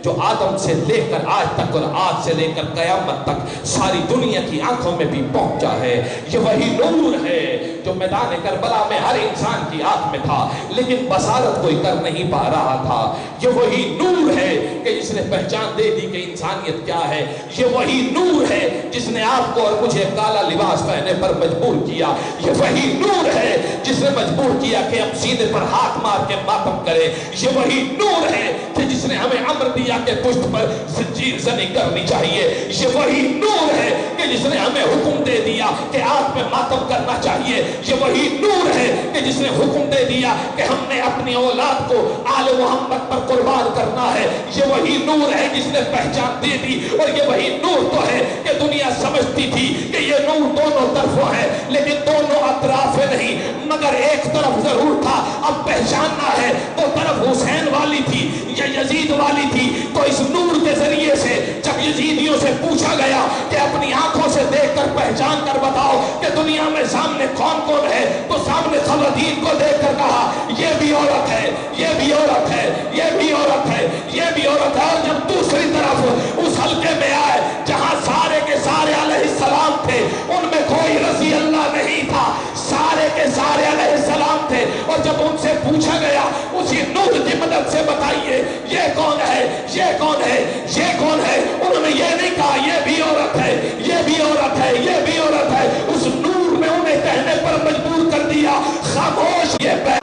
S2: جو آدم سے لے کر آج تک اور آج سے لے کر قیامت تک ساری دنیا کی آنکھوں میں بھی پہنچا ہے. یہ وہی نور ہے جو میدان کربلا میں ہر انسان کی آنکھ میں تھا لیکن بصارت کوئی کر نہیں پا رہا تھا. یہ وہی نور ہے کہ جس نے پہچان دے دی کہ انسانیت کیا ہے. یہ وہی نور ہے جس نے آپ کو اور مجھے کالا لباس پہننے پر مجبور کیا. یہ وہی نور ہے جس نے مجبور کیا کہ ہم سینے پر ہاتھ مار کے ماتم کریں. یہ وہی نور ہے کہ جس نے ہمیں امر دیا کہ پشت پر زنجیر زنی کرنی چاہیے. یہ وہی نور ہے کہ جس نے ہمیں حکم دے دیا کہ آنکھ پہ ماتم کرنا چاہیے. یہ وہی نور ہے کہ جس نے حکم دے دیا کہ ہم نے اپنی اولاد کو آل محمد پر قربان کرنا ہے. یہ وہی نور ہے جس نے پہچان دے دی. اور یہ وہی نور تو ہے کہ دنیا سمجھتی تھی کہ یہ نور دونوں طرفوں ہے لیکن دونوں اطراف نہیں، مگر ایک طرف ضرور تھا. اب پہچاننا ہے وہ طرف حسین والی تھی یا یزید والی تھی. تو اس نور کے ذریعے سے جب یزیدیوں سے پوچھا گیا کہ اپنی آنکھوں سے دیکھ کر پہچان کر بتاؤ کہ دنیا میں سامنے کون کون ہے، تو سامنے خواتین کو دیکھ کر کہا یہ بھی عورت ہے، یہ بھی عورت ہے، یہ بھی عورت ہے، یہ بھی عورت ہے. اور جب دوسری طرف اس حلقے میں آئے جہاں سارے کے سارے علیہ السلام تھے، ان میں کوئی رضی اللہ نہیں تھا، سارے کے سارے علیہ السلام تھے. اور جب ان سے پوچھا گیا اسی نور کی مدد سے بتائیے یہ کون ہے، یہ کون ہے، یہ کون ہے، انہوں نے یہ نہیں کہا یہ بھی عورت ہے، یہ بھی عورت ہے، یہ بھی عورت ہے. اس نور نے انہیں کہنے پر مجبور کر دیا خاموش. یہ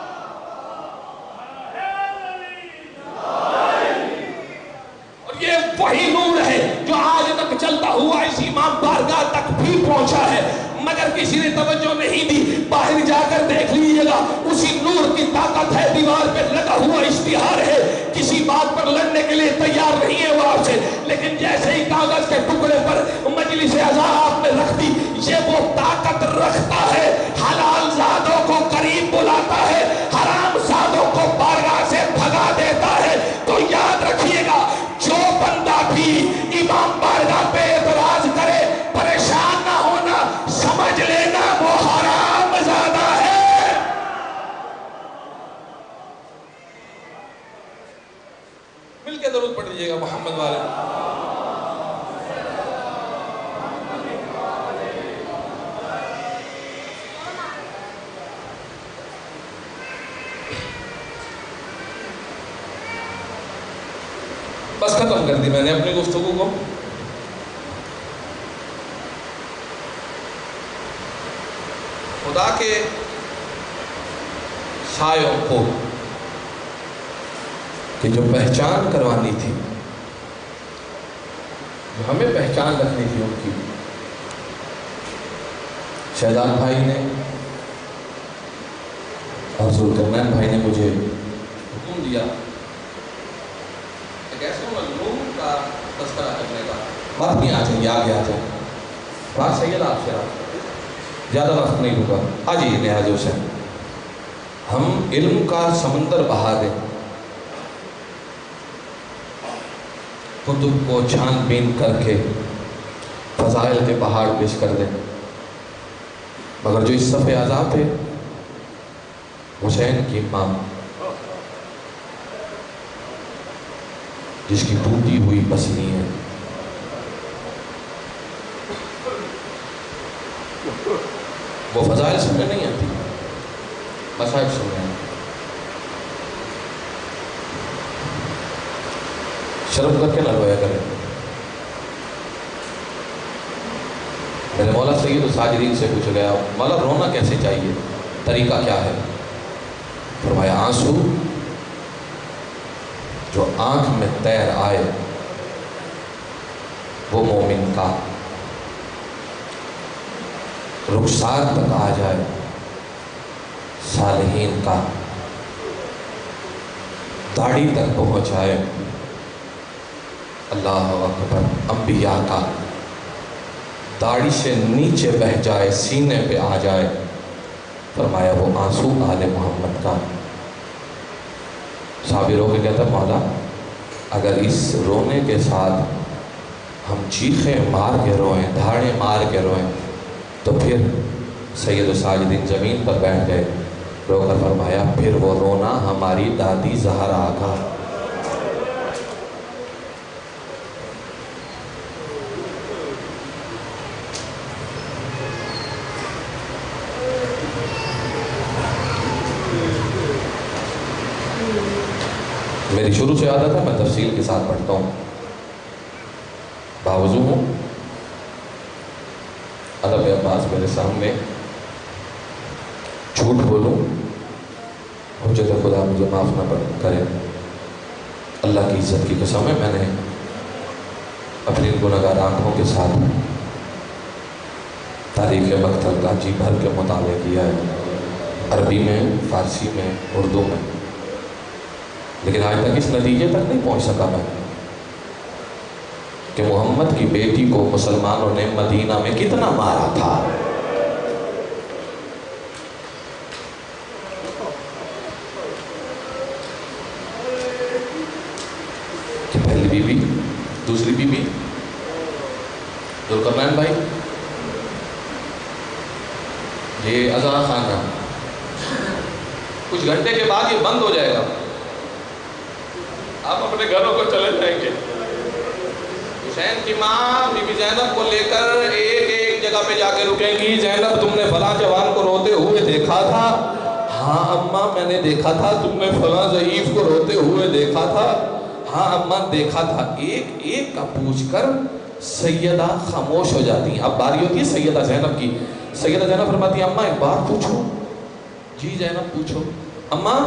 S2: اور یہ وہی نور ہے جو آج تک چلتا ہوا اس امام بارگاہ تک بھی پہنچا ہے، مگر کسی نے توجہ نہیں دی. باہر جا کر دیکھ لیجیے گا اسی نور کی طاقت ہے. دیوار پہ لگا ہوا اشتہار ہے، کسی بات پر لڑنے کے لیے تیار نہیں ہے وہ آپ سے، لیکن جیسے ہی کاغذ کے ٹکڑے پر مجلس اعزا آپ نے رکھ دی، یہ وہ طاقت رکھتا ہے. حلال زادوں کو قریب بلاتا ہے، حرام زادوں کو بارگاہ سے بھگا دیتا ہے. تو یاد رکھیے گا جو بندہ بھی امام بارگاہ پہ اعتراض کرے پریشان نہ ہونا، سمجھ لینا وہ حرام زادہ ہے. مل کے درود پڑھ لیجیے گا محمد والے. بس ختم کر دی میں نے اپنی گفتگو کو. خدا کے سایوں کو کہ جو پہچان کروانی تھی، جو ہمیں پہچان رکھنی تھی ان کی، شہزاد بھائی نے حضور کرنین بھائی نے مجھے حکم دیا ایک ایسے مظلوم کا تذکرہ کرنے کا. بات نہیں آ جائیں، آگے آ جائیں. بات سید آپ سے زیادہ وقت نہیں ہوگا. آج ہی نیاز حسین ہم علم کا سمندر بہا دیں، کتب کو چھان بین کر کے فضائل کے پہاڑ پیش کر دیں، مگر جو اس صفحے عذاب ہے حسین کی ماں جس کی ٹوٹی ہوئی پسلی ہے، وہ فضائل سمجھ نہیں آتی، مصائب سمجھ آتی. شرم کر کے نہ رویا کریں. میرے مولا سید الساجدین سے پوچھ گیا مولا رونا کیسے چاہیے، طریقہ کیا ہے؟ فرمایا آنسو جو آنکھ میں تیر آئے وہ مومن کا، رخسار تک آ جائے صالحین کا، داڑھی تک پہنچ جائے اللہ اکبر انبیاء کا، داڑھی سے نیچے بہ جائے سینے پہ آ جائے. فرمایا وہ آنسو آل محمد کا. صحابی رو کے کہتا مولا اگر اس رونے کے ساتھ ہم چیخیں مار کے روئیں، دھاڑیں مار کے روئیں تو پھر سید الساجدین زمین پر بیٹھ گئے، رو کر فرمایا پھر وہ رونا ہماری دادی زہرا کا. میری شروع سے عادت ہے میں تفصیل کے ساتھ پڑھتا ہوں، باوضو ہوں. ادب عباس میرے سامنے، جھوٹ بولوں حجت خدا مجھے معاف نہ کرے. اللہ کی عزت کی قسم ہے میں نے اپنی گناہگار آنکھوں کے ساتھ تاریخ مقتل کا جی بھر کے مطالعہ کیا ہے، عربی میں، فارسی میں، اردو میں، لیکن آج تک اس نتیجے تک نہیں پہنچ سکا میں کہ محمد کی بیٹی کو مسلمانوں نے مدینہ میں کتنا مارا تھا. کہ پہلی بی بی، دوسری بی بی ذوالقرنین بھائی، یہ ازرا خانہ کچھ گھنٹے کے بعد یہ بند ہو جائے گا، آپ اپنے گھروں کو چلے جائیں گے. حسین کی ماں بی بی زینب کو لے کر ایک ایک جگہ پہ جا کے رکیں گی. زینب تم نے فلاں جوان کو روتے ہوئے دیکھا تھا؟ ہاں اماں میں نے دیکھا تھا. تم نے فلاں ضعیف کو روتے ہوئے دیکھا تھا؟ ہاں اماں دیکھا تھا. ایک ایک کا پوچھ کر سیدہ خاموش ہو جاتی ہیں. اب باری ہوتی ہے سیدہ زینب کی. سیدہ زینب فرماتی ہیں اماں ایک بات پوچھو. جی زینب پوچھو. اماں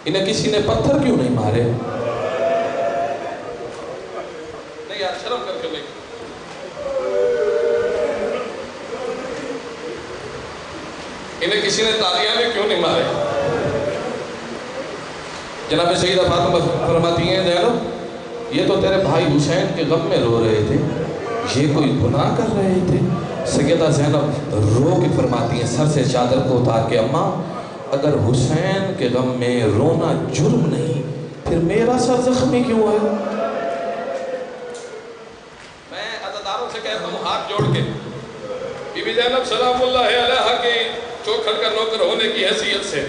S2: انہیں کسی نے پتھر کیوں نہیں مارے؟ نہیں یار شرم کر کے نہیں. انہیں کسی نے تالیاں میں کیوں نہیں مارے؟ جناب سیدہ فاطمہ فرماتی ہیں زینب یہ تو تیرے بھائی حسین کے غم میں رو رہے تھے، یہ کوئی گناہ کر رہے تھے؟ سیدہ زینب رو کے فرماتی ہیں سر سے چادر کو اتار کے اماں اگر حسین کے غم میں رونا جرم نہیں پھر میرا سر زخمی کیوں ہے؟ میں عزاداروں سے کہتا ہوں ہاتھ جوڑ کے بی بی زینب سلام اللہ علیہ کے چوکھٹ کا نوکر ہونے کی حیثیت سے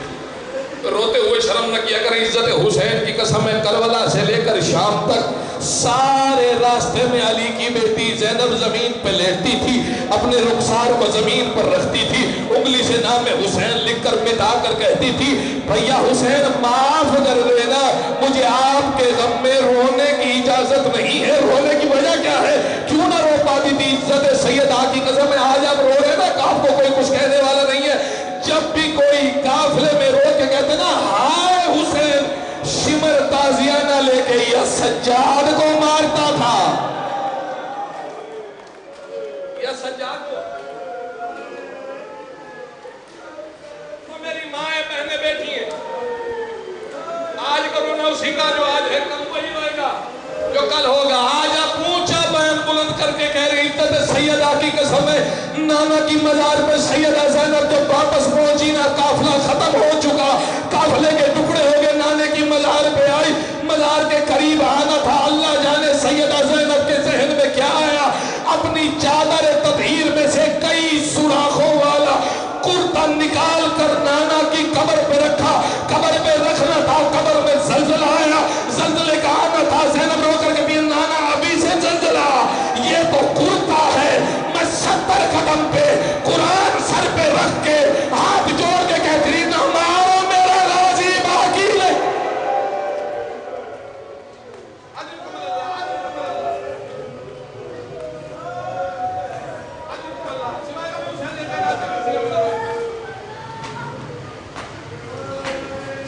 S2: روتے ہوئے شرم نہ کیا کریں. عزت حسین کی قسم ہے کربلا سے لے کر شام تک سارے راستے میں علی کی بیٹی زینب زمین پہ لیٹتی تھی، اپنے رخسار کو زمین پر رکھتی تھی، انگلی سے نام حسین لکھ کر مٹا کر کہتی تھی بھیا حسین معاف کر دینا، مجھے آپ کے غم میں رونے کی اجازت نہیں ہے. رونے کی وجہ کیا ہے؟ کیوں نہ رو پاتی تھی؟ عزت سیدہ کی قسم ہے آج آپ رو رہے نا کہ آپ کو کوئی کچھ کہنے والا نہیں ہے. جب بھی کوئی قافلے میں رو کے کہتے نا ہائے حسین، شمر تازیانہ لے کے یا سجاد کو مارتا تھا، یا سجاد کو. تو میری ماں بہنیں
S1: بیٹھی ہیں. آج کا رونا اسی کا جو آج ہے کل وہی رہے گا جو کل ہوگا. آج آپ اونچا بیان بلند کر کے کہہ رہی عزت سیدہ کی قسم ہے نانا کی مزار پہ سیدہ زینب جب واپس پہنچی نا قافلہ ختم ہو چکا, قافلے کے ٹکڑے ہو گئے, نانے کی مزار پہ آئی, مزار کے قریب آنا تھا. اللہ جانے سیدہ زینب کے ذہن میں کیا آیا, اپنی چادر تطہیر میں سے کئی سوراخوں والا کرتا نکال کر نانا کی قبر پہ رکھا. قبر پہ رکھنا تھا, قبر میں زلزلہ آیا, زلزلے کا آنا تھا. زینب رو کر کے بھی نانا ابھی سے زلزلہ, یہ تو کرتا ہے. میں 70 قدم پہ قرآن سر پہ رکھ کے ہاتھ جوڑ کے کہتی رہی نہ مارو میرا غازی باقی لے.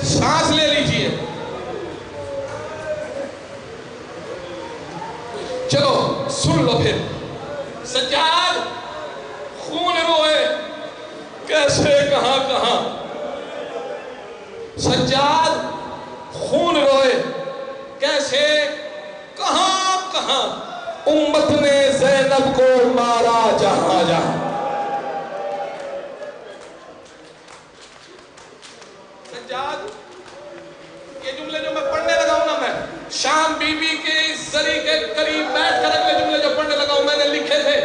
S1: سانس لے لیجئے. چلو سن لو پھر. سجاد خون روئے کیسے کہاں کہاں, سجاد خون روئے کیسے کہاں کہاں, امت نے زینب کو مارا جہاں جہاں. سجاد یہ جملے جو میں پڑھنے لگا ہوں نا, میں شام بی بی کے زری کے قریب بیٹھ کر اگلے جملے جو پڑھنے لگا ہوں میں نے لکھے تھے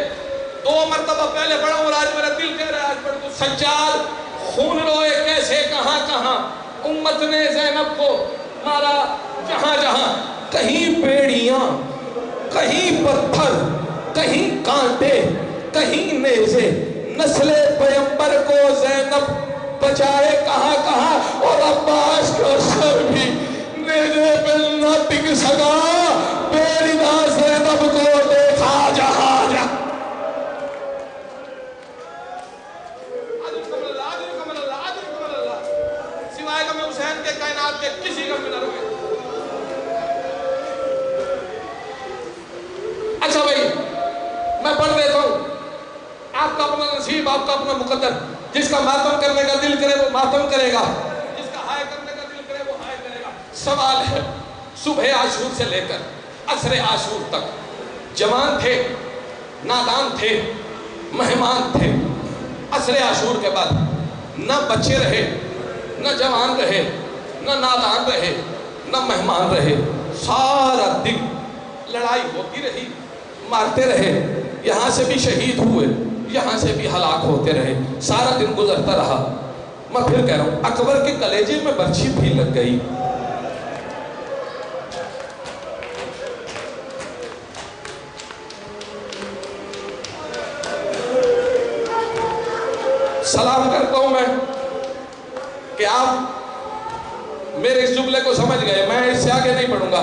S1: 2 مرتبہ پہلے پڑھا ہوں اور آج میرا دل کہہ رہا ہے آج پڑھ دوں. سجاد خون روئے کیسے کہاں کہاں, امت نے زینب کو مارا جہاں جہاں. کہیں بیڑیاں, کہیں پتھر, کہیں کانٹے, کہیں نیزے, نسل پیغمبر کو زینب بچائے کہاں کہاں. اور عباس کا سر بھی نیزے پہ نہ ٹک سکا, بیڑیاں زینب کو دیکھا جہاں جہاں. سوائے کہ میں حسین کے کائنات کے کسی کا میں نہ روئے. اچھا بھائی میں پڑھ دیتا ہوں, آپ کا اپنا نصیب, آپ کا اپنا مقدر. جس کا ماتم کرنے کا دل کرے وہ ماتم کرے گا, جس کا ہائے کرنے کا دل کرے وہ ہائے کرے گا. سوال ہے, صبح عاشور سے لے کر عصر عاشور تک جوان تھے, نادان تھے, مہمان تھے. عصر عاشور کے بعد نہ بچے رہے, نہ جوان رہے, نہ نادان رہے, نہ مہمان رہے. سارا دن لڑائی ہوتی رہی, مارتے رہے, یہاں سے بھی شہید ہوئے, یہاں سے بھی ہلاک ہوتے رہے. سارا دن گزرتا رہا. میں پھر کہہ رہا ہوں اکبر کے کلیجے میں برچھی بھی لگ گئی. سلام کرتا ہوں میں کہ آپ میرے اس جملے کو سمجھ گئے, میں اس سے آگے نہیں پڑھوں گا.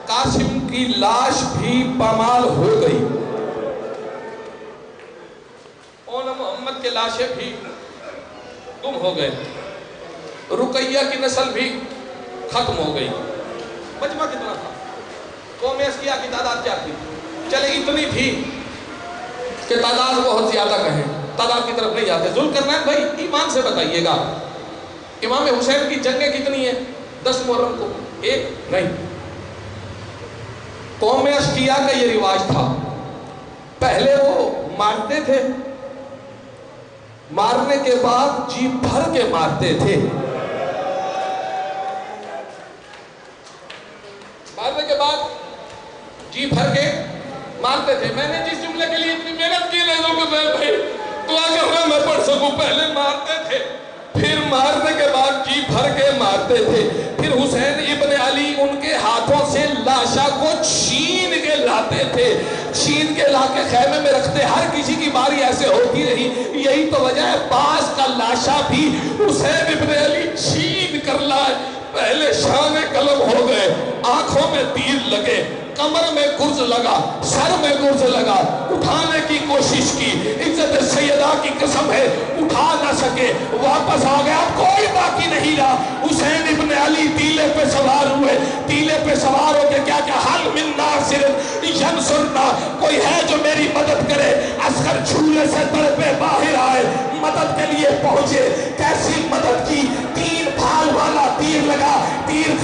S1: قاسم کی لاش بھی پامال ہو گئی, اونا محمد کے لاشیں بھی گم ہو گئے, رقیہ کی نسل بھی ختم ہو گئی. مجمع کتنا تھا, قوم اشقیاء کی تعداد کیا تھی؟ چلے اتنی تھی کہ تعداد بہت زیادہ کہیں, تعداد کی طرف نہیں جاتے. ذوالقرنین بھائی ایمان سے بتائیے گا امام حسین کی جنگیں کتنی ہیں؟ 10 محرم کو 1 نہیں. قوم اشقیاء کا یہ رواج تھا, پہلے وہ مارتے تھے, مارنے کے بعد جی بھر کے مارتے تھے. مارنے کے بعد جی بھر کے مارتے تھے. میں نے جس جملے کے لیے اتنی محنت کی نہیں ذوالقرنین بھائی دعا کر رہا میں پڑھ سکوں, پہلے مارتے تھے, پھر مارنے کے بعد جی بھر کے مارتے تھے. پھر حسین ابن علی ان کے ہاتھوں سے لاشا کو چھین کے لاتے تھے, چھین کے لا کے خیمے میں رکھتے. ہر کسی کی باری ایسے ہوتی رہی. یہی تو وجہ ہے باز کا لاشا بھی حسین ابن علی چھین کر لائے. پہلے شانے قلم ہو گئے, آنکھوں میں تیر لگے, کمر میں گرز لگا, سر میں گرز لگا, اٹھانے کی کوشش کی. عزت سیدہ کی قسم ہے اٹھا نہ سکے, واپس آ گیا, کوئی باقی نہیں رہا. حسین ابن علی تیلے پہ سوار ہوئے, تیلے پہ سوار ہو کے کیا کہ حل من ناصر ینصرنا, کوئی ہے جو میری مدد کرے. اصغر جھولے سے در پہ باہر آئے, مدد کے لیے پہنچے. کیسی مدد کی؟ 3 بھائی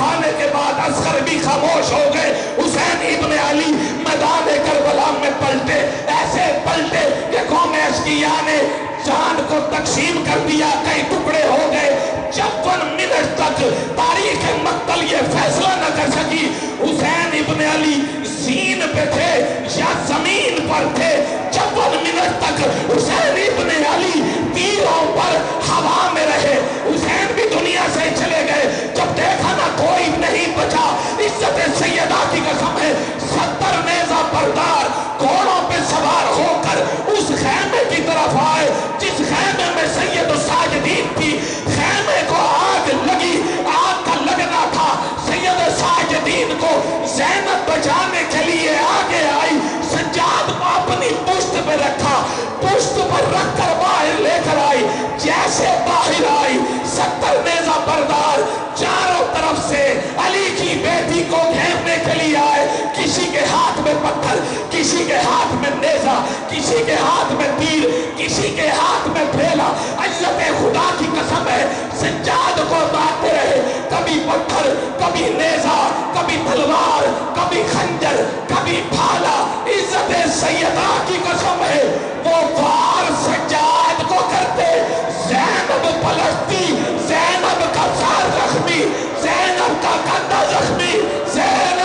S2: کھانے کے بعد اصغر بھی خاموش ہو گئے. حسین ابن علی میدان کربلا میں پلٹے, ایسے پلٹے کہ قوم اشقیاء نے چاند کو تقسیم کر دیا, کئی ٹکڑے ہو گئے. 56 منٹ تک تاریخ مقتل یہ فیصلہ نہ کر سکی حسین ابن علی زین پہ تھے یا زمین پر تھے. 56 منٹ تک حسین ابن علی تیروں پر ہوا میں رہے. حسین بھی دنیا سے چلے گئے. جب دیکھا نہ کوئی نہیں بچا, عزت سیدہ کی قسم ہے 70 نیزہ بردار گھوڑوں پہ سوار ہو کر اس خیمے کی طرف آئے جس خیمے میں سید الساجدین تھی. خیمے کو آگ لگی, آگ کا لگنا تھا. سید الساجدین کو زینب بچانے کے لیے آگے آئی, سجاد کو اپنی پشت پہ رکھا, پشت پر رکھ کر باہر لے کر آئی. جیسے باہر آئی 70 نیزہ بردار چاروں طرف سے علی کی بیٹی کو گھیرنے کے لیے آئے. کسی کے ہاتھ میں پتھر, کسی کے ہاتھ میں نیزہ, کسی کے ہاتھ میں تیر, کسی کے ہاتھ میں پھیلا. عزت خدا کی قسم ہے سجاد کو مارتے رہے, کبھی پتھر, کبھی نیزہ, کبھی تلوار, کبھی خنجر, کبھی بھالا. عزت سیدہ کی قسم ہے وہ وار سجاد کو کرتے. زینب پلٹتی, زینب کا سار زخمی, زینب کا کندھا زخمی. زینب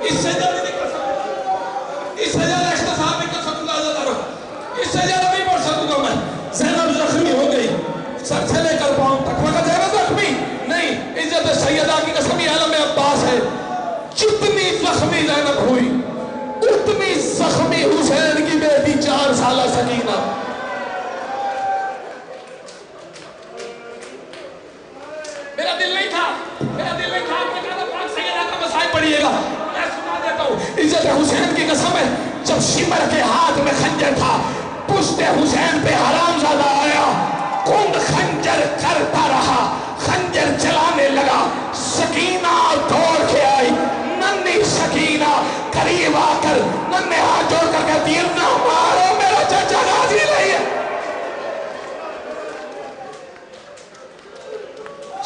S1: اس سے زیادہ نہیں کر سکتا, اس سے زیادہ اختصار نہیں کر سکوں گا. اس سے زیادہ نہیں پڑھ سکوں گا میں. زینب زخمی ہو گئی سر سے لے کر پاؤں تک, مگر زینب زخمی نہیں. عزت سیدہ کی قسم عالم عباس ہے, جتنی زخمی زینب ہوئی اتنی زخمی حسین کی بیٹی 4 سالہ سکینہ. میرا دل نہیں تھا آپ نے کہا پاک سیدہ کا مسائل پڑھیے گا, میں سنا دیتا ہوں. عزت حسین کی قسم ہے جب شمر کے ہاتھ میں خنجر تھا, پشت حسین پہ حرام زادہ آیا, کند خنجر کرتا رہا, خنجر چلانے لگا. سکینہ دوڑ کے آئی, ننھی سکینہ قریب آ کر ننھے ہاتھ جوڑ کر کہتی ہے نہ مارو, میرا چچا غازی نہیں ہے.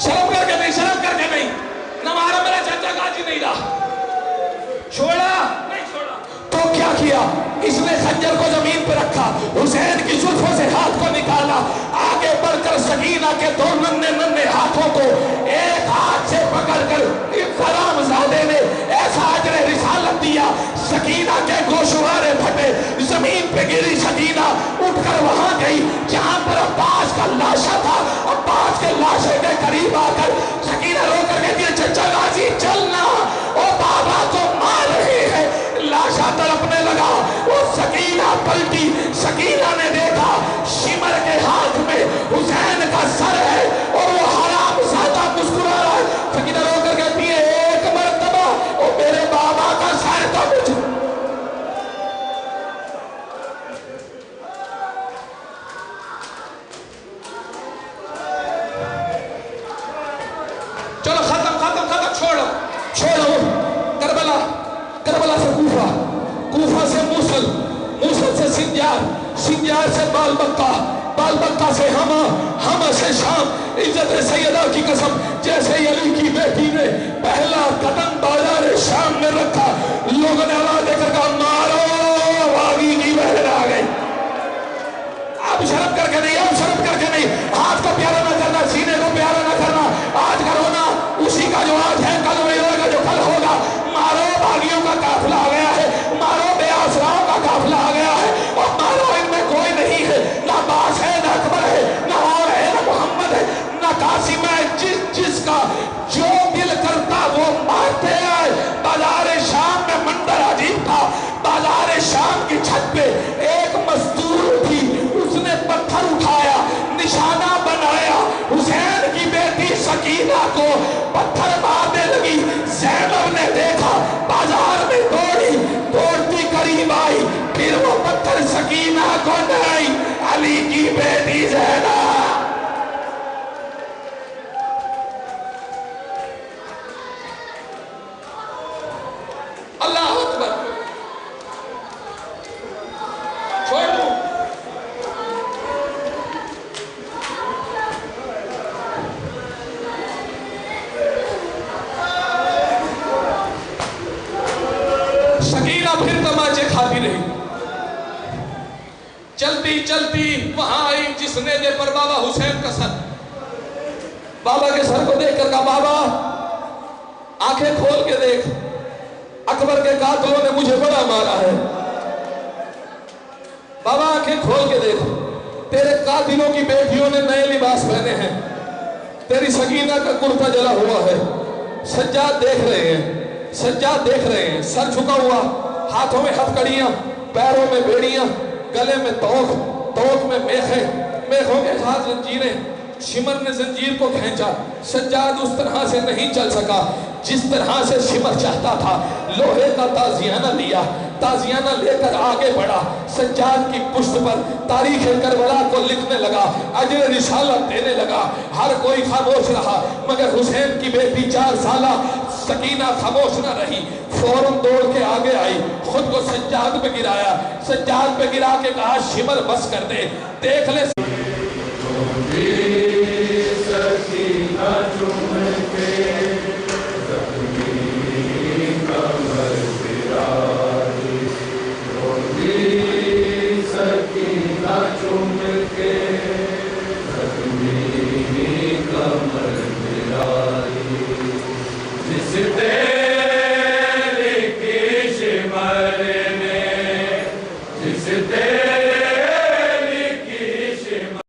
S1: شرم کر کے نہیں, شرم کر کے نہیں, نہ مارو, میرا چچا غازی نہیں رہا. چھوڑا نہیں چھوڑا تو کیا کیا, اس نے خنجر کو زمین پہ رکھا, حسین کی زلفوں سے ہاتھ کو نکالا, آگے بڑھ کر سکینہ کے 2 ننھے ہاتھوں کو ایک ہاتھ سے پکڑ کر حرام زادے نے ایسا اجر رسالت دیا. سکینہ کے گوشوارے پھٹے, زمین پہ گری. سکینہ اٹھ کر وہاں گئی جہاں پر عباس کا لاشا تھا. عباس کے لاشے کے قریب آ کر سکینہ رو کر کہتی ہے چچا غازی چلنا, اور بابا کو مار رہی ہے. لاشا تڑپنے لگا, وہ سکینہ پلٹی. سکینہ نے دیکھا شمر کے ہاتھ میں حسین کا سر ہے اور وہ حرام زادہ مسکرا رہا ہے. سکینہ رو کر کہتی ہے ایک مرتبہ وہ میرے بابا کا سر تو مجھے. چلو ختم ختم ختم, چھوڑو چھوڑو. کربلا سے کوفہ, کوفہ سے موصل, موصل سے سنجار, سنجار سے بالبکہ, بالبکہ سے ہما, ہما سے شام. عزت سیدہ کی قسم جیسے علی کی بیٹی نے پہلا قدم بازار شام میں رکھا, لوگوں نے آواز دے کر کہا مارو, باغی کی بہن آ گئی. اب شرم کر کے نہیں, اب شرم کر کے نہیں, ہاتھ کو پیارا نہ کرنا, سینے کو پیارا نہ کرنا. آج کا رونا اسی کا جو آج ہے کل نہیں ہوگا جو کل ہوگا. مارو, باغیوں کا قافلہ آ گیا ہے, مارو, بے آسراؤں کا قافلہ آ گیا ہے, اور مارو ان میں کوئی نہیں ہے, نہ عباس ہے, نہ اکبر ہے, نہ اور ہے, نہ محمد ہے, نہ قاسم ہے. جس کا جو دل کرتا وہ مارتے آئے. بازار شام میں منظر عجیب تھا. بازار شام کی چھت پہ ایک مزدور تھی, اس نے پتھر اٹھایا, نشانہ بنایا, حسین کی بیٹی سکینہ کو پتھر مارنے لگی. زینب نے دیکھا, بازار میں دوڑی, دوڑتی قریب آئی, پھر وہ پتھر سکینہ کو نہیں, علی کی بیٹی زینب. اللہ اکبر. چھوڑ دوں چلتی چلتی وہاں آئی جس نیزے پر بابا حسین کا سر. بابا کے سر کو دیکھ کر کہا بابا آنکھیں کھول کے دیکھ, اکبر کے قاتلوں نے مجھے بڑا مارا ہے. بابا آنکھیں کھول کے دیکھ, تیرے قاتلوں کی بیٹیوں نے نئے لباس پہنے ہیں, تیری سکینہ کا کرتا جلا ہوا ہے. سجاد دیکھ رہے ہیں, سجاد دیکھ رہے ہیں, سر جھکا ہوا, ہاتھوں میں ہتھکڑیاں, پیروں میں بیڑیاں, گلے میں توق, توق میں میخیں, میخوں کے ساتھ زنجیریں. شمر نے زنجیر کو کھینچا. سجاد اس طرح سے نہیں چل سکا جس طرح سے شمر چاہتا تھا. لوہے کا تازیانہ لیا, تازیانہ لے کر آگے بڑھا, سجاد کی پشت پر تاریخ کربلا کو لکھنے لگا, اجر رسالت دینے لگا. ہر کوئی خاموش رہا مگر حسین کی بیٹی 4 سالہ سکینہ خاموش نہ رہی. فوراً دوڑ کے آگے آئی, خود کو سجاد پہ گرایا, سجاد پہ گرا کے کہا شمر بس کر دے, دیکھ لے. سکینہ چوم کے سکینہ چوم کے